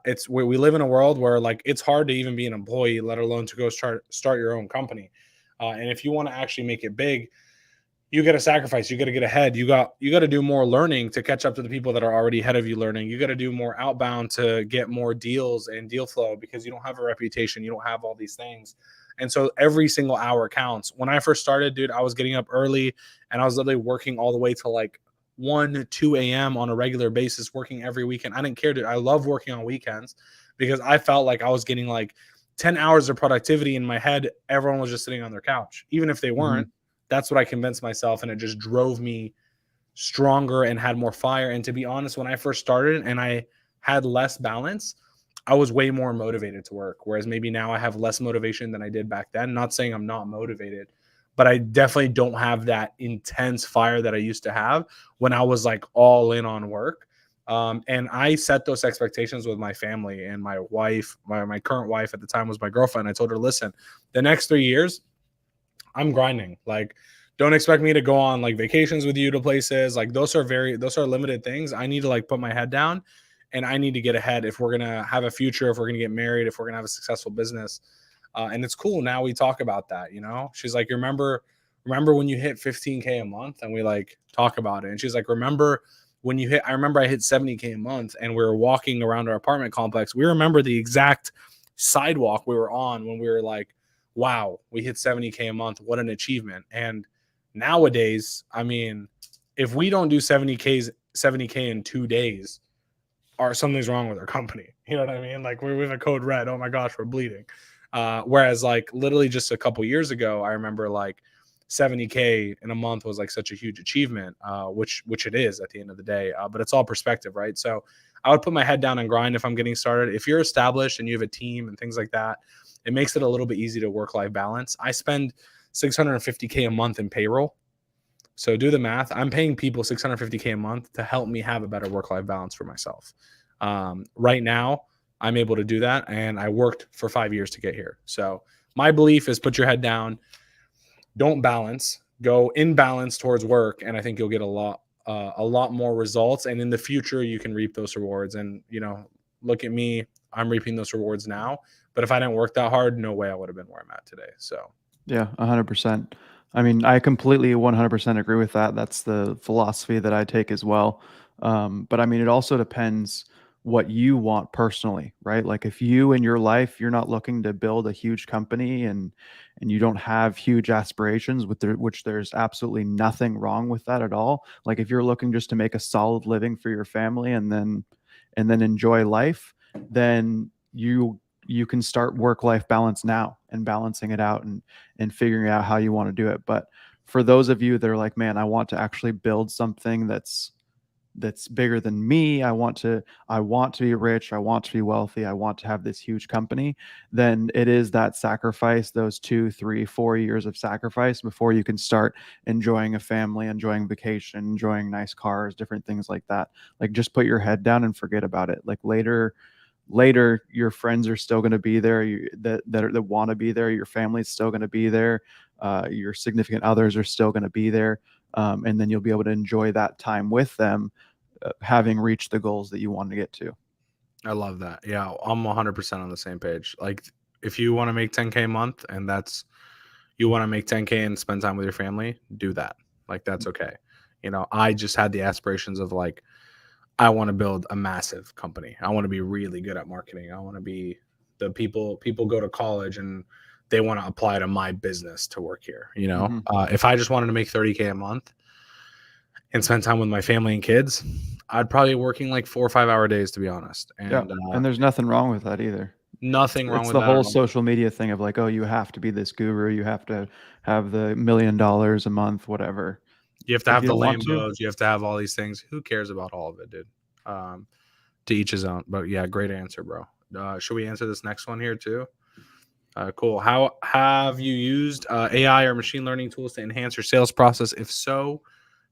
B: It's where we live in a world where like it's hard to even be an employee, let alone to go start your own company. And if you want to actually make it big, you got to sacrifice. You got to get ahead. You got to do more learning to catch up to the people that are already ahead of you learning. You got to do more outbound to get more deals and deal flow, because you don't have a reputation. You don't have all these things. And so every single hour counts. When I first started, dude, I was getting up early, and I was literally working all the way to like 1, 2 a.m. on a regular basis, working every weekend. I didn't care, dude. I love working on weekends because I felt like I was getting like 10 hours of productivity in my head. Everyone was just sitting on their couch. Even if they weren't, that's what I convinced myself. And it just drove me stronger and had more fire. And to be honest, when I first started and I had less balance, I was way more motivated to work. Whereas maybe now I have less motivation than I did back then. Not saying I'm not motivated, but I definitely don't have that intense fire that I used to have when I was like all in on work. And I set those expectations with my family and my wife. My current wife at the time was my girlfriend. I told her, listen, the next 3 years, I'm grinding. Like, don't expect me to go on like vacations with you to places. Like those are limited things. I need to like put my head down, and I need to get ahead if we're going to have a future, if we're going to get married, if we're going to have a successful business. And it's cool. Now we talk about that, you know. She's like, remember when you hit 15K a month? And we like talk about it. And she's like, remember when you hit, I remember I hit 70K a month, and we were walking around our apartment complex. We remember the exact sidewalk we were on when we were like wow, we hit 70K a month. What an achievement. And nowadays, I mean, if we don't do 70K in 2 days, or something's wrong with our company. You know what I mean? Like we have a code red. Oh my gosh, we're bleeding. Whereas like literally just a couple years ago, I remember like 70K in a month was like such a huge achievement, which it is at the end of the day. But it's all perspective, right? So I would put my head down and grind if I'm getting started. If you're established and you have a team and things like that, it makes it a little bit easy to work-life balance. I spend 650K a month in payroll. So do the math. I'm paying people 650K a month to help me have a better work-life balance for myself. Right now, I'm able to do that, and I worked for 5 years to get here. So my belief is put your head down, don't balance, go in balance towards work, and I think you'll get a lot more results. And in the future, you can reap those rewards. And look at me, I'm reaping those rewards now. But if I didn't work that hard, no way I would have been where I'm at today. So
A: Yeah, 100%. I mean, I completely 100% agree with that. That's the philosophy that I take as well. But I mean, it also depends what you want personally, right? Like if you in your life, you're not looking to build a huge company and you don't have huge aspirations which there's absolutely nothing wrong with that at all. Like if you're looking just to make a solid living for your family and then enjoy life, then you can start work-life balance now and balancing it out and figuring out how you want to do it. But for those of you that are like, man, I want to actually build something that's bigger than me. I want to be rich. I want to be wealthy. I want to have this huge company. Then it is that sacrifice, those 2, 3, 4 years of sacrifice before you can start enjoying a family, enjoying vacation, enjoying nice cars, different things like that. Like just put your head down and forget about it. Like later your friends are still going to be there, that want to be there, your family's still going to be there, your significant others are still going to be there, and then you'll be able to enjoy that time with them, having reached the goals that you want to get to.
B: I love that. Yeah, I'm 100% on the same page. Like if you want to make 10K a month and you want to make 10K and spend time with your family, do that. Like that's okay. I just had the aspirations of like I want to build a massive company. I want to be really good at marketing. I want to be the people go to college and they want to apply to my business to work here.
A: Hmm.
B: If I just wanted to make 30K a month and spend time with my family and kids, I'd probably be working like 4 or 5 hour days, to be honest.
A: Yeah,
B: And
A: and there's nothing wrong with that either.
B: nothing wrong
A: It's
B: with
A: the
B: that at
A: whole
B: all.
A: social media thing of like, oh, you have to be this guru, you have to have the $1 million a month, whatever.
B: You have to
A: If
B: have
A: you
B: the
A: don't want to,
B: Lambos. You have to have all these things. Who cares about all of it, dude? Um, to each his own. But yeah, great answer, bro. Should we answer this next one here too? Cool. How have you used AI or machine learning tools to enhance your sales process? If so,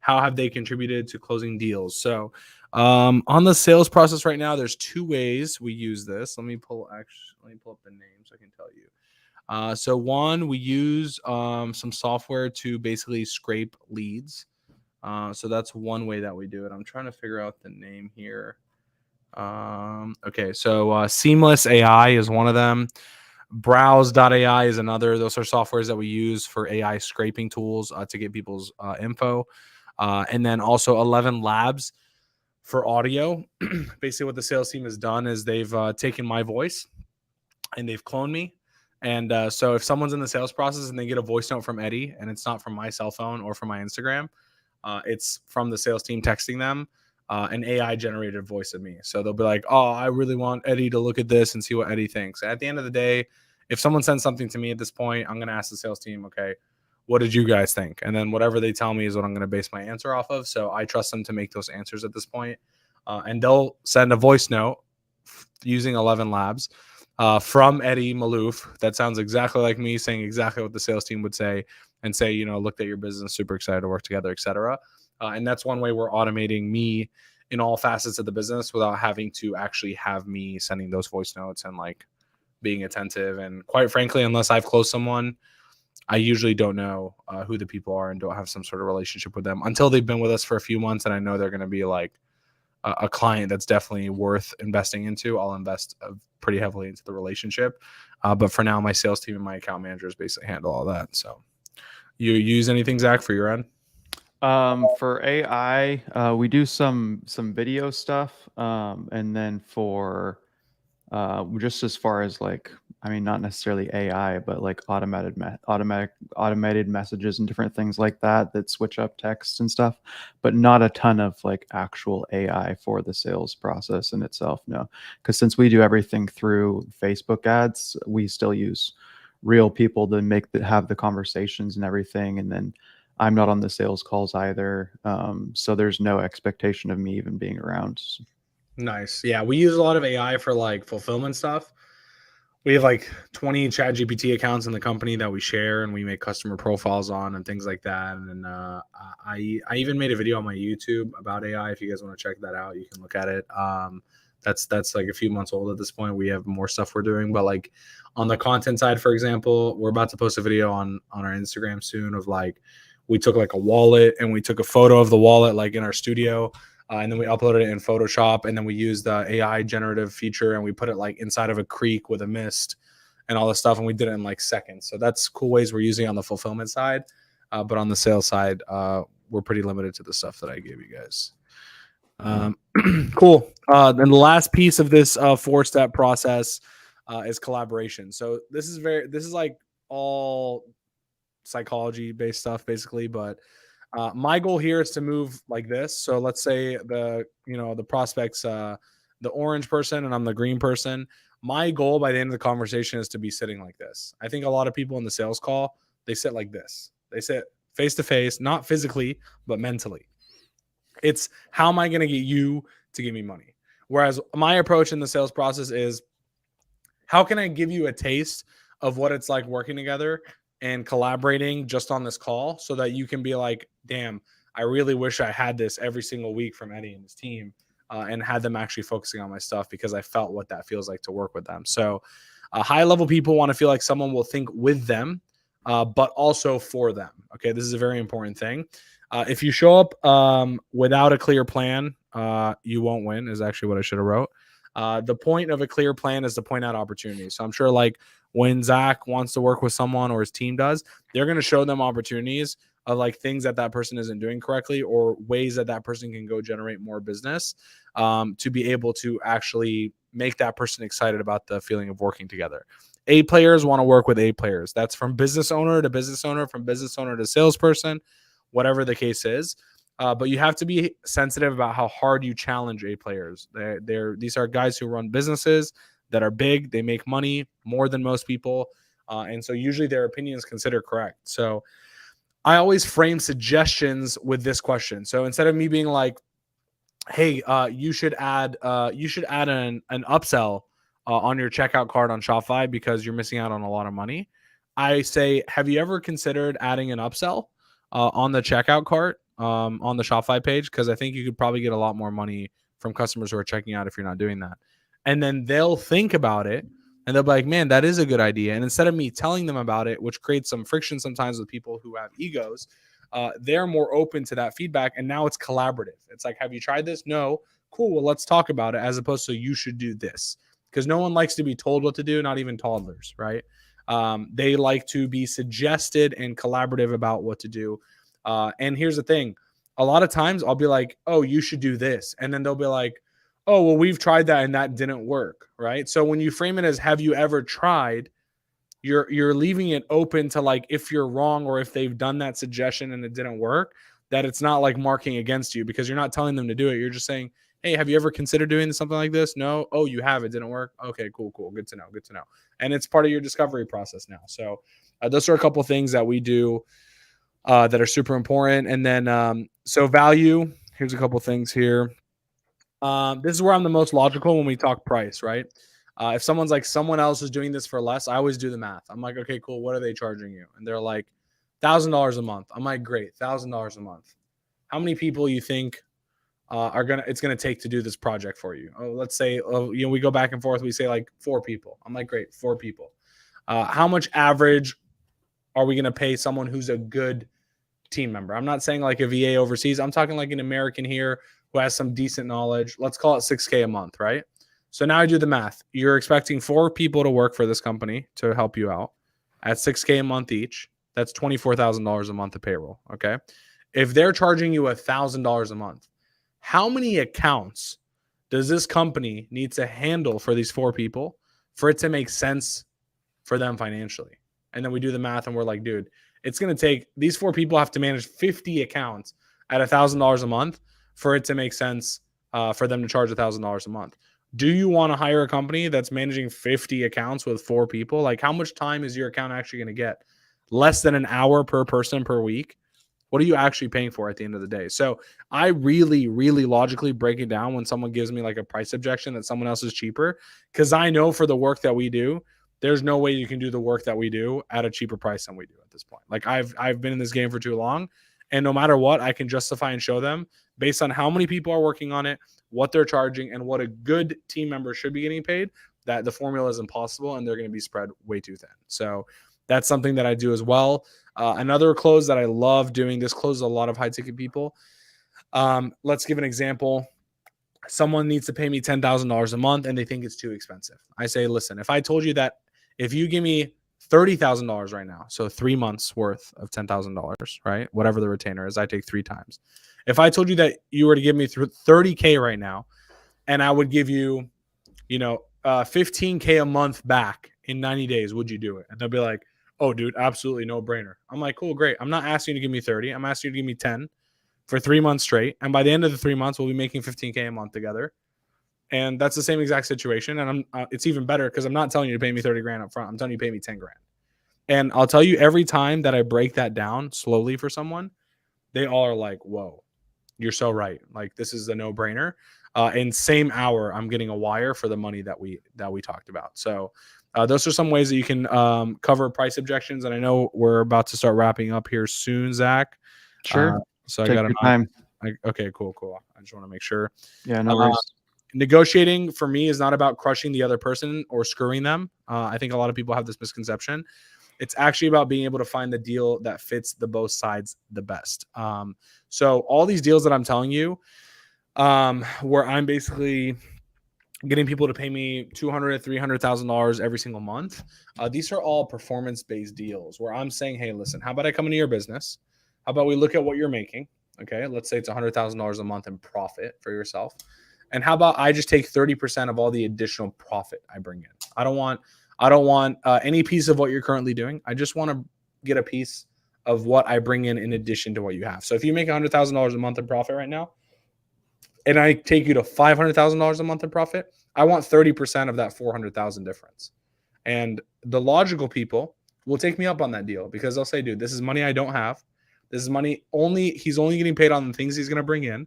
B: how have they contributed to closing deals? So, on the sales process right now, there's two ways we use this. Let me pull up the names so I can tell you. So one, we use some software to basically scrape leads. So that's one way that we do it. I'm trying to figure out the name here. Okay, so Seamless AI is one of them. Browse.ai is another. Those are softwares that we use for AI scraping tools to get people's info. And then also 11 Labs for audio. Basically, what the sales team has done is they've taken my voice and they've cloned me. And so if someone's in the sales process and they get a voice note from Eddie and it's not from my cell phone or from my Instagram, it's from the sales team texting them an AI generated voice of me. So they'll be like, oh, I really want Eddie to look at this and see what Eddie thinks. At the end of the day, if someone sends something to me at this point, I'm going to ask the sales team, okay, what did you guys think? And then whatever they tell me is what I'm going to base my answer off of. So I trust them to make those answers at this point. And they'll send a voice note using 11 Labs from Eddie Maalouf. That sounds exactly like me saying exactly what the sales team would say and say, looked at your business, super excited to work together, etc. And that's one way we're automating me in all facets of the business without having to actually have me sending those voice notes and like being attentive. And quite frankly, unless I've closed someone, I usually don't know who the people are and don't have some sort of relationship with them until they've been with us for a few months. And I know they're going to be like a client that's definitely worth investing into. I'll invest pretty heavily into the relationship. But for now, my sales team and my account managers basically handle all that. So you use anything, Zach, for your end?
A: For AI, we do some video stuff, and then for just as far as like I mean, not necessarily AI, but like automated messages and different things like that that switch up text and stuff, but not a ton of like actual AI for the sales process in itself. No, because since we do everything through Facebook ads, we still use real people to have the conversations and everything, and then I'm not on the sales calls either, so there's no expectation of me even being around.
B: Nice. Yeah, we use a lot of AI for like fulfillment stuff. We have like 20 chat GPT accounts in the company that we share and we make customer profiles on and things like that. And then I even made a video on my YouTube about AI. If you guys want to check that out, you can look at it. That's like a few months old at this point. We have more stuff we're doing, but like on the content side, for example, we're about to post a video on our Instagram soon of like, we took like a wallet and we took a photo of the wallet like in our studio. And then we uploaded it in Photoshop, and then we used the AI generative feature, and we put it like inside of a creek with a mist and all this stuff, and we did it in like seconds. So that's cool ways we're using it on the fulfillment side, but on the sales side, we're pretty limited to the stuff that I gave you guys. Cool. Then the last piece of this 4-step process is collaboration. So this is like all psychology based stuff basically, but my goal here is to move like this. So let's say the prospect's the orange person and I'm the green person. My goal by the end of the conversation is to be sitting like this. I think a lot of people in the sales call, they sit like this. They sit face to face, not physically, but mentally. It's how am I going to get you to give me money? Whereas my approach in the sales process is how can I give you a taste of what it's like working together and collaborating just on this call so that you can be like, damn, I really wish I had this every single week from Eddie and his team and had them actually focusing on my stuff because I felt what that feels like to work with them. So high level people want to feel like someone will think with them, but also for them. Okay, this is a very important thing. If you show up without a clear plan, you won't win is actually what I should have wrote. The point of a clear plan is to point out opportunities. So I'm sure like when Zach wants to work with someone or his team does, they're going to show them opportunities of like things that person isn't doing correctly or ways that person can go generate more business to be able to actually make that person excited about the feeling of working together. A players want to work with A players. That's from business owner to business owner, from business owner to salesperson, whatever the case is. But you have to be sensitive about how hard you challenge A players. These are guys who run businesses that are big. They make money more than most people. And so usually their opinion is considered correct. So I always frame suggestions with this question. So instead of me being like, hey, you should add an upsell on your checkout card on Shopify because you're missing out on a lot of money, I say, have you ever considered adding an upsell on the checkout cart on the Shopify page? Because I think you could probably get a lot more money from customers who are checking out if you're not doing that. And then they'll think about it and they'll be like, man, that is a good idea. And instead of me telling them about it, which creates some friction sometimes with people who have egos, they're more open to that feedback. And now it's collaborative. It's like, have you tried this? No. Cool. Well, let's talk about it, as opposed to you should do this. Because no one likes to be told what to do, not even toddlers, right? They like to be suggested and collaborative about what to do. And here's the thing. A lot of times I'll be like, oh, you should do this. And then they'll be like, oh, well, we've tried that and that didn't work, right? So when you frame it as have you ever tried, you're leaving it open to like if you're wrong or if they've done that suggestion and it didn't work, that it's not like marking against you because you're not telling them to do it. You're just saying, hey, have you ever considered doing something like this? No. Oh, you have. It didn't work. Okay, cool. Good to know. And it's part of your discovery process now. So those are a couple things that we do that are super important. And then so value, here's a couple things here. This is where I'm the most logical when we talk price, right? If someone's like, someone else is doing this for less, I always do the math. I'm like, okay, cool. What are they charging you? And they're like, $1,000 a month. I'm like, great, $1,000 a month. How many people you think it's gonna take to do this project for you? Oh, let's say, we go back and forth. We say like 4 people. I'm like, great, 4 people. How much average are we gonna pay someone who's a good team member? I'm not saying like a VA overseas. I'm talking like an American here who has some decent knowledge. Let's call it $6K a month, right? So now I do the math. You're expecting 4 people to work for this company to help you out at $6K a month each. That's $24,000 a month of payroll, okay? If they're charging you $1,000 a month, how many accounts does this company need to handle for these 4 people for it to make sense for them financially. And then we do the math and we're like, dude, it's going to take, these 4 people have to manage 50 accounts at $1,000 a month for it to make sense for them to charge $1,000 a month. Do you want to hire a company that's managing 50 accounts with 4 people? Like, how much time is your account actually going to get? Less than an hour per person per week? What are you actually paying for at the end of the day? So I really, really logically break it down when someone gives me like a price objection that someone else is cheaper, because I know for the work that we do, there's no way you can do the work that we do at a cheaper price than we do at this point. Like I've been in this game for too long, and no matter what, I can justify and show them based on how many people are working on it, what they're charging, and what a good team member should be getting paid, that the formula is impossible and they're going to be spread way too thin. So that's something that I do as well. Another close that I love doing, this closes a lot of high ticket people. Let's give an example. Someone needs to pay me $10,000 a month and they think it's too expensive. I say, listen, if I told you that if you give me $30,000 right now, so 3 months worth of $10,000, right? Whatever the retainer is, I take 3 times. If I told you that you were to give me $30K right now, and I would give you, $15K a month back in 90 days, would you do it? And they'll be like, oh, dude, absolutely no brainer. I'm like, cool, great. I'm not asking you to give me 30. I'm asking you to give me 10 for 3 months straight. And by the end of the 3 months, we'll be making 15K a month together. And that's the same exact situation. And it's even better because I'm not telling you to pay me 30 grand up front. I'm telling you to pay me 10 grand. And I'll tell you, every time that I break that down slowly for someone, they all are like, whoa, you're so right. Like, this is a no brainer. In same hour, I'm getting a wire for the money that we talked about. So those are some ways that you can cover price objections. And I know we're about to start wrapping up here soon, Zach.
A: Sure.
B: So
A: Take
B: I got
A: your time.
B: Okay, cool. I just want to make sure.
A: Yeah, no worries.
B: Negotiating for me is not about crushing the other person or screwing them. I think a lot of people have this misconception. It's actually about being able to find the deal that fits the both sides the best. So all these deals that I'm telling you, where I'm basically getting people to pay me $200,000 to $300,000 every single month, these are all performance-based deals where I'm saying, hey, listen, how about I come into your business? How about we look at what you're making? Okay, let's say it's $100,000 a month in profit for yourself. And how about I just take 30% of all the additional profit I bring in? I don't want any piece of what you're currently doing. I just want to get a piece of what I bring in addition to what you have. So if you make $100,000 a month in profit right now, and I take you to $500,000 a month in profit, I want 30% of that 400,000 difference. And the logical people will take me up on that deal because they'll say, dude, this is money I don't have. This is money he's only getting paid on the things he's going to bring in.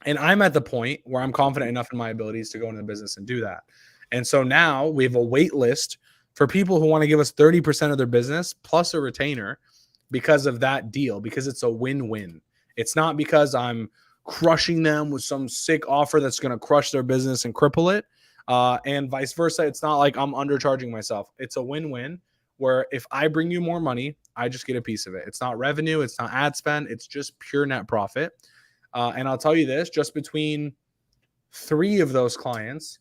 B: And I'm at the point where I'm confident enough in my abilities to go into the business and do that. And so now we have a wait list for people who want to give us 30% of their business plus a retainer because of that deal, because it's a win-win. It's not because I'm crushing them with some sick offer that's going to crush their business and cripple it. And vice versa. It's not like I'm undercharging myself. It's a win-win where if I bring you more money, I just get a piece of it. It's not revenue. It's not ad spend. It's just pure net profit. And I'll tell you this, just between 3 of those clients,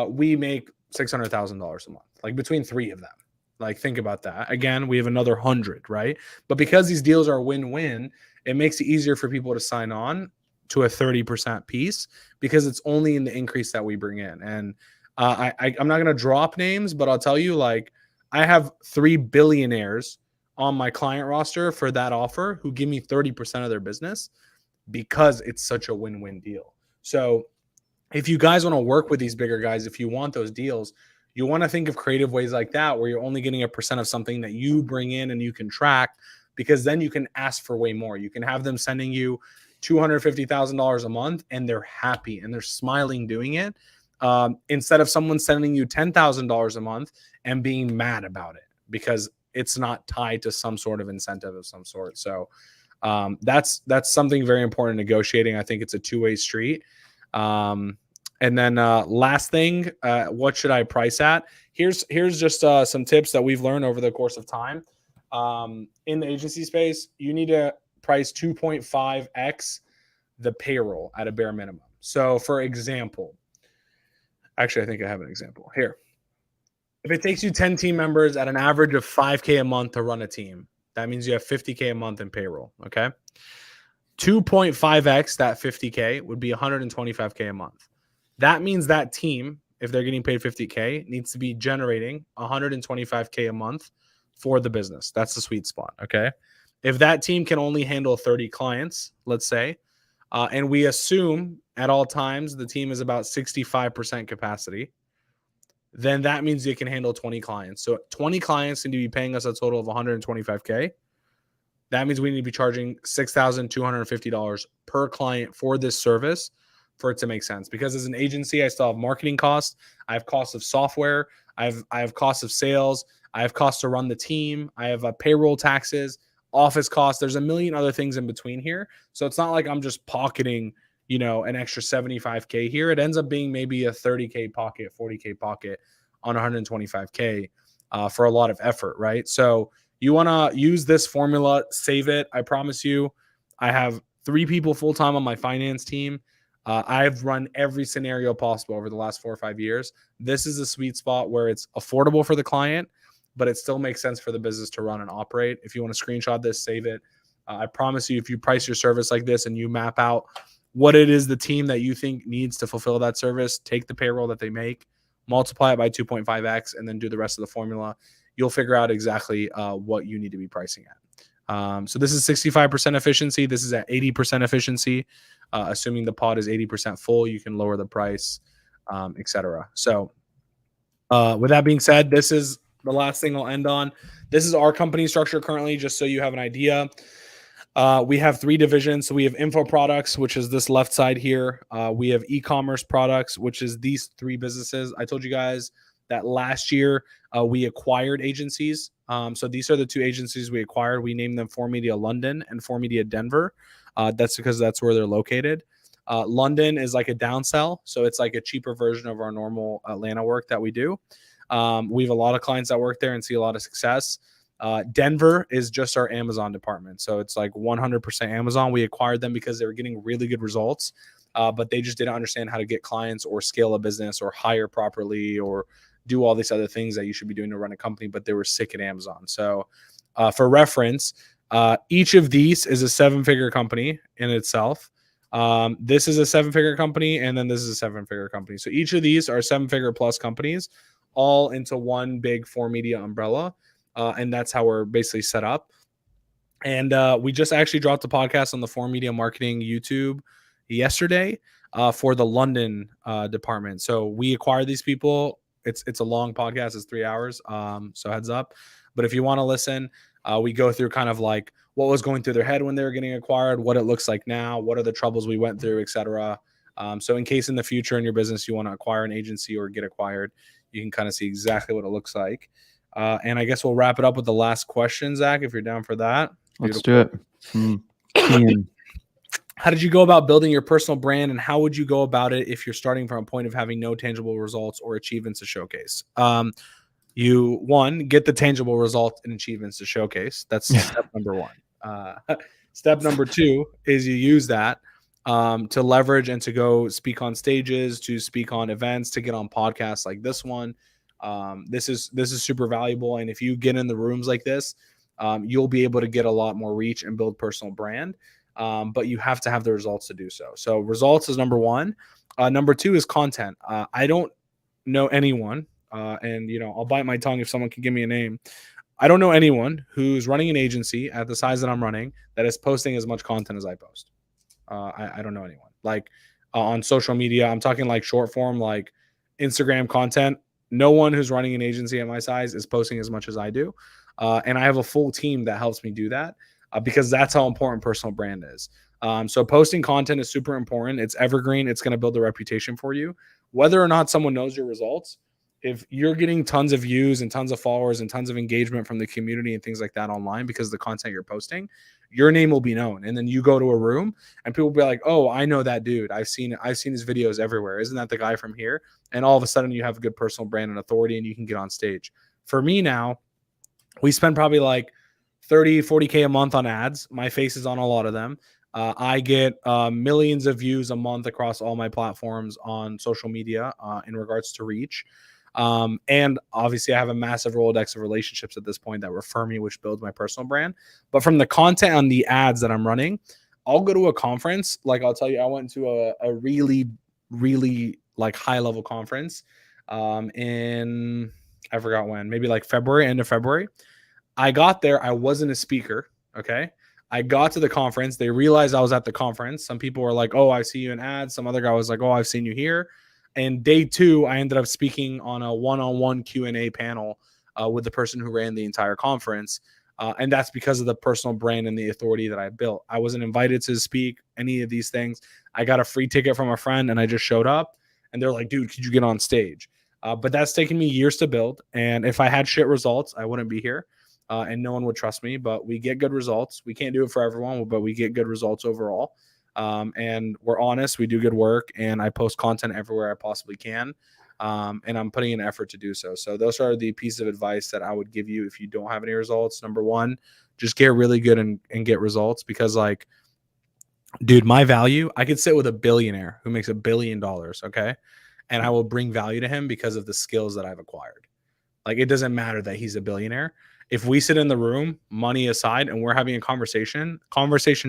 B: we make $600,000 a month, like between 3 of them. Like, think about that. Again, we have another 100, right? But because these deals are win-win, it makes it easier for people to sign on to a 30% piece because it's only in the increase that we bring in. And I'm not going to drop names, but I'll tell you, like, I have 3 billionaires on my client roster for that offer who give me 30% of their business because it's such a win-win deal. So if you guys want to work with these bigger guys, if you want those deals, you want to think of creative ways like that where you're only getting a percent of something that you bring in and you can track, because then you can ask for way more. You can have them sending you $250,000 a month and they're happy and they're smiling doing it, instead of someone sending you $10,000 a month and being mad about it because it's not tied to some sort of incentive of some sort. So that's something very important in negotiating. I think it's a two-way street. And then last thing, what should I price at? Here's just some tips that we've learned over the course of time. In the agency space, you need to price 2.5x the payroll at a bare minimum. So for example, actually, I think I have an example here. If it takes you 10 team members at an average of $5K a month to run a team, that means you have $50K a month in payroll. Okay. 2.5x that $50K would be $125K a month. That means that team if they're getting paid 50K, needs to be generating 125K a month for the business. That's the sweet spot. Okay. If that team can only handle 30 clients, let's say, and we assume at all times the team is about 65% capacity, then that means you can handle 20 clients. So 20 clients need to be paying us a total of 125K. That means we need to be charging $6,250 per client for this service for it to make sense. Because as an agency, I still have marketing costs. I have costs of software. I have costs of sales. I have costs to run the team. I have payroll taxes, office costs. There's a million other things in between here. So it's not like I'm just pocketing, an extra 75K here. It ends up being maybe a 30K pocket, 40K pocket on 125K for a lot of effort, right? So you want to use this formula, save it. I promise you, I have 3 people full-time on my finance team. I've run every scenario possible over the last 4 or 5 years. This is a sweet spot where it's affordable for the client, but it still makes sense for the business to run and operate. If you want to screenshot this, save it. I promise you, if you price your service like this and you map out what it is the team that you think needs to fulfill that service, take the payroll that they make, multiply it by 2.5x, and then do the rest of the formula, you'll figure out exactly what you need to be pricing at. So this is 65% efficiency. This is at 80% efficiency. Assuming the pod is 80% full, you can lower the price, etc. So with that being said, this is the last thing I'll end on. This is our company structure currently, just so you have an idea. We have 3 divisions. So we have info products, which is this left side here. We have e-commerce products, which is these 3 businesses. I told you guys that last year we acquired agencies. So these are the 2 agencies we acquired. We named them 4Media London and 4Media Denver. That's because that's where they're located. London is like a downsell. So it's like a cheaper version of our normal Atlanta work that we do. We have a lot of clients that work there and see a lot of success. Denver is just our Amazon department. So it's like 100% Amazon. We acquired them because they were getting really good results, but they just didn't understand how to get clients or scale a business or hire properly or do all these other things that you should be doing to run a company, but they were sick at Amazon. So for reference, each of these is a 7-figure company in itself. This is a 7-figure company, and then this is a 7-figure company. So each of these are 7-figure plus companies, all into one big 4Media umbrella. And that's how we're basically set up. And we just actually dropped a podcast on the 4Media Marketing YouTube yesterday for the London department. So we acquired these people. It's a long podcast. It's 3 hours. So heads up. But if you want to listen, we go through kind of like what was going through their head when they were getting acquired, what it looks like now, what are the troubles we went through, etc. So in case in the future in your business you want to acquire an agency or get acquired, you can kind of see exactly what it looks like. And I guess we'll wrap it up with the last question, Zach, if you're down for that.
A: Let's do it.
B: How did you go about building your personal brand, and how would you go about it if you're starting from a point of having no tangible results or achievements to showcase? You, 1, get the tangible results and achievements to showcase. That's step number 1. Step number 2 is you use that to leverage and to go speak on stages, to speak on events, to get on podcasts like this one. This is super valuable. And if you get in the rooms like this, you'll be able to get a lot more reach and build personal brand. But you have to have the results to do so. So results is number 1. Number 2 is content. I don't know anyone, and I'll bite my tongue if someone can give me a name. I don't know anyone who's running an agency at the size that I'm running that is posting as much content as I post. I don't know anyone. Like on social media, I'm talking like short form, like Instagram content. No one who's running an agency at my size is posting as much as I do. And I have a full team that helps me do that because that's how important personal brand is. So posting content is super important. It's evergreen. It's going to build a reputation for you. Whether or not someone knows your results, if you're getting tons of views and tons of followers and tons of engagement from the community and things like that online because of the content you're posting, your name will be known. And then you go to a room and people will be like, oh, I know that dude. I've seen his videos everywhere. Isn't that the guy from here? And all of a sudden you have a good personal brand and authority and you can get on stage. For me now, we spend probably like 30, 40K a month on ads. My face is on a lot of them. I get millions of views a month across all my platforms on social media in regards to reach. And obviously I have a massive Rolodex of relationships at this point that refer me, which builds my personal brand. But from the content on the ads that I'm running, I'll go to a conference. Like I'll tell you, I went to a really, really like high level conference in, I forgot when, maybe like February, end of February. I got there. I wasn't a speaker. Okay. I got to the conference. They realized I was at the conference. Some people were like, oh, I see you in ads. Some other guy was like, oh, I've seen you here. And day 2, I ended up speaking on a one-on-one Q&A panel with the person who ran the entire conference. And that's because of the personal brand and the authority that I built. I wasn't invited to speak any of these things. I got a free ticket from a friend and I just showed up and they're like, dude, could you get on stage? But that's taken me years to build. And if I had shit results, I wouldn't be here. And no one would trust me, but we get good results. We can't do it for everyone, but we get good results overall. And we're honest, we do good work, and I post content everywhere I possibly can. And I'm putting in effort to do so. So those are the pieces of advice that I would give you if you don't have any results. Number 1, just get really good and get results, because like, dude, my value, I could sit with a billionaire who makes $1 billion. Okay. And I will bring value to him because of the skills that I've acquired. Like, it doesn't matter that he's a billionaire. If we sit in the room, money aside, and we're having a conversation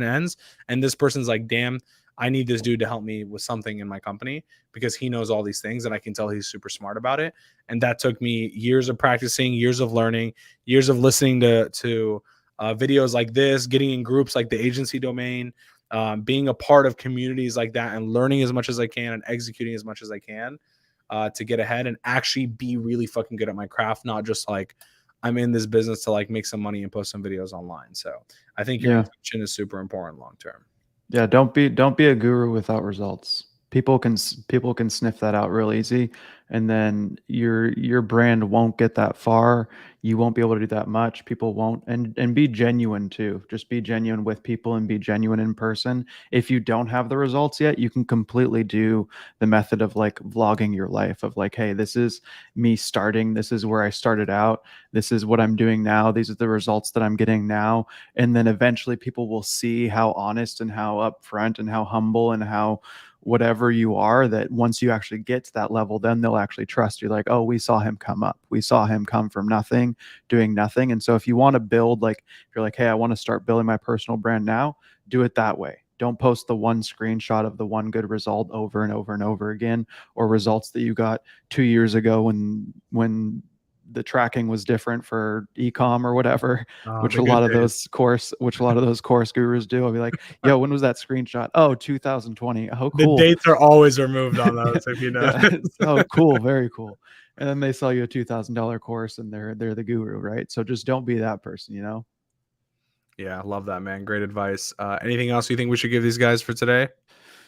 B: ends, and this person's like, damn, I need this dude to help me with something in my company because he knows all these things and I can tell he's super smart about it. And that took me years of practicing, years of learning, years of listening to videos like this, getting in groups like the agency domain, being a part of communities like that, and learning as much as I can and executing as much as I can to get ahead and actually be really fucking good at my craft, not just like, I'm in this business to like make some money and post some videos online. So I think your intention is super important long term.
A: Yeah, don't be a guru without results. People can sniff that out real easy, and then your brand won't get that far. You won't be able to do that much. People won't, and be genuine too. Just be genuine with people and be genuine in person. If you don't have the results yet, you can completely do the method of like vlogging your life of like, hey, this is me starting. This is where I started out. This is what I'm doing now. These are the results that I'm getting now. And then eventually people will see how honest and how upfront and how humble and how whatever you are, that once you actually get to that level, then they'll actually trust you. Like, oh, we saw him come up. We saw him come from nothing, doing nothing. And so if you want to build, like, if you're like, hey, I want to start building my personal brand now, do it that way. Don't post the one screenshot of the one good result over and over and over again, or results that you got 2 years ago when the tracking was different for e-com or whatever, which a lot of those course gurus do. I'll be like, yo, when was that screenshot? Oh, 2020. Oh, cool.
B: The dates are always removed on those, if you know.
A: Yeah. Oh, cool. Very cool. And then they sell you a $2,000 course and they're the guru, right? So just don't be that person, you know?
B: Yeah, love that, man. Great advice. Anything else you think we should give these guys for today?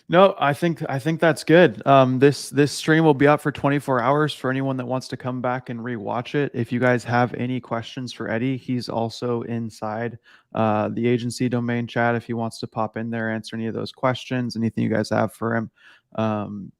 A: No, I think that's good. This stream will be up for 24 hours for anyone that wants to come back and rewatch it. If you guys have any questions for Eddie, he's also inside the agency domain chat. If he wants to pop in there, answer any of those questions, anything you guys have for him,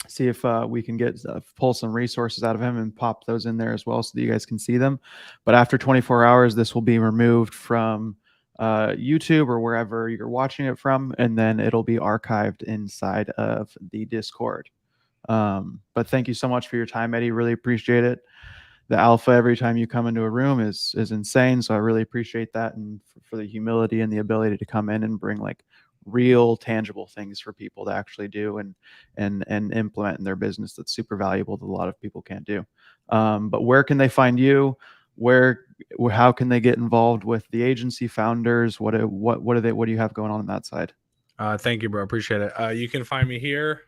A: see if we can get pull some resources out of him and pop those in there as well so that you guys can see them. But after 24 hours, this will be removed from YouTube or wherever you're watching it from, and then it'll be archived inside of the Discord. But thank you so much for your time, Eddie. Really appreciate it. The alpha every time you come into a room is insane. So I really appreciate that, and for the humility and the ability to come in and bring like real tangible things for people to actually do and implement in their business. That's super valuable that a lot of people can't do. But where can they find you? How can they get involved with the agency founders? What do you have going on that side?
B: Thank you, bro. Appreciate it. You can find me here,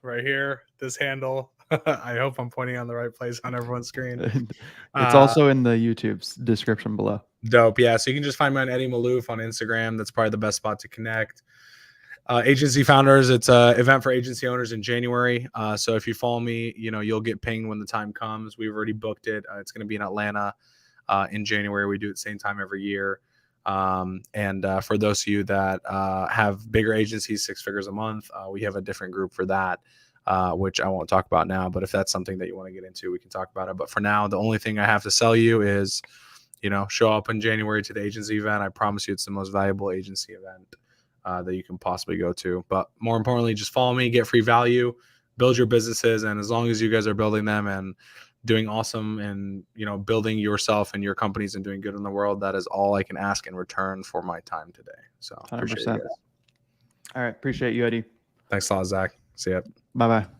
B: right here, this handle. I hope I'm pointing on the right place on everyone's screen.
A: It's also in the YouTube's description below.
B: Dope. Yeah. So you can just find me on Eddie Maalouf on Instagram. That's probably the best spot to connect. Agency founders, it's an event for agency owners in January. So if you follow me, you'll get pinged when the time comes. We've already booked it. It's going to be in Atlanta in January. We do it the same time every year. And for those of you that have bigger agencies, 6 figures a month, we have a different group for that, which I won't talk about now. But if that's something that you want to get into, we can talk about it. But for now, the only thing I have to sell you is, show up in January to the agency event. I promise you it's the most valuable agency event that you can possibly go to. But more importantly, just follow me, get free value, build your businesses. And as long as you guys are building them and doing awesome and, building yourself and your companies and doing good in the world, that is all I can ask in return for my time today. So
A: 100%. All right. Appreciate you, Eddie.
B: Thanks a lot, Zach. See ya.
A: Bye-bye.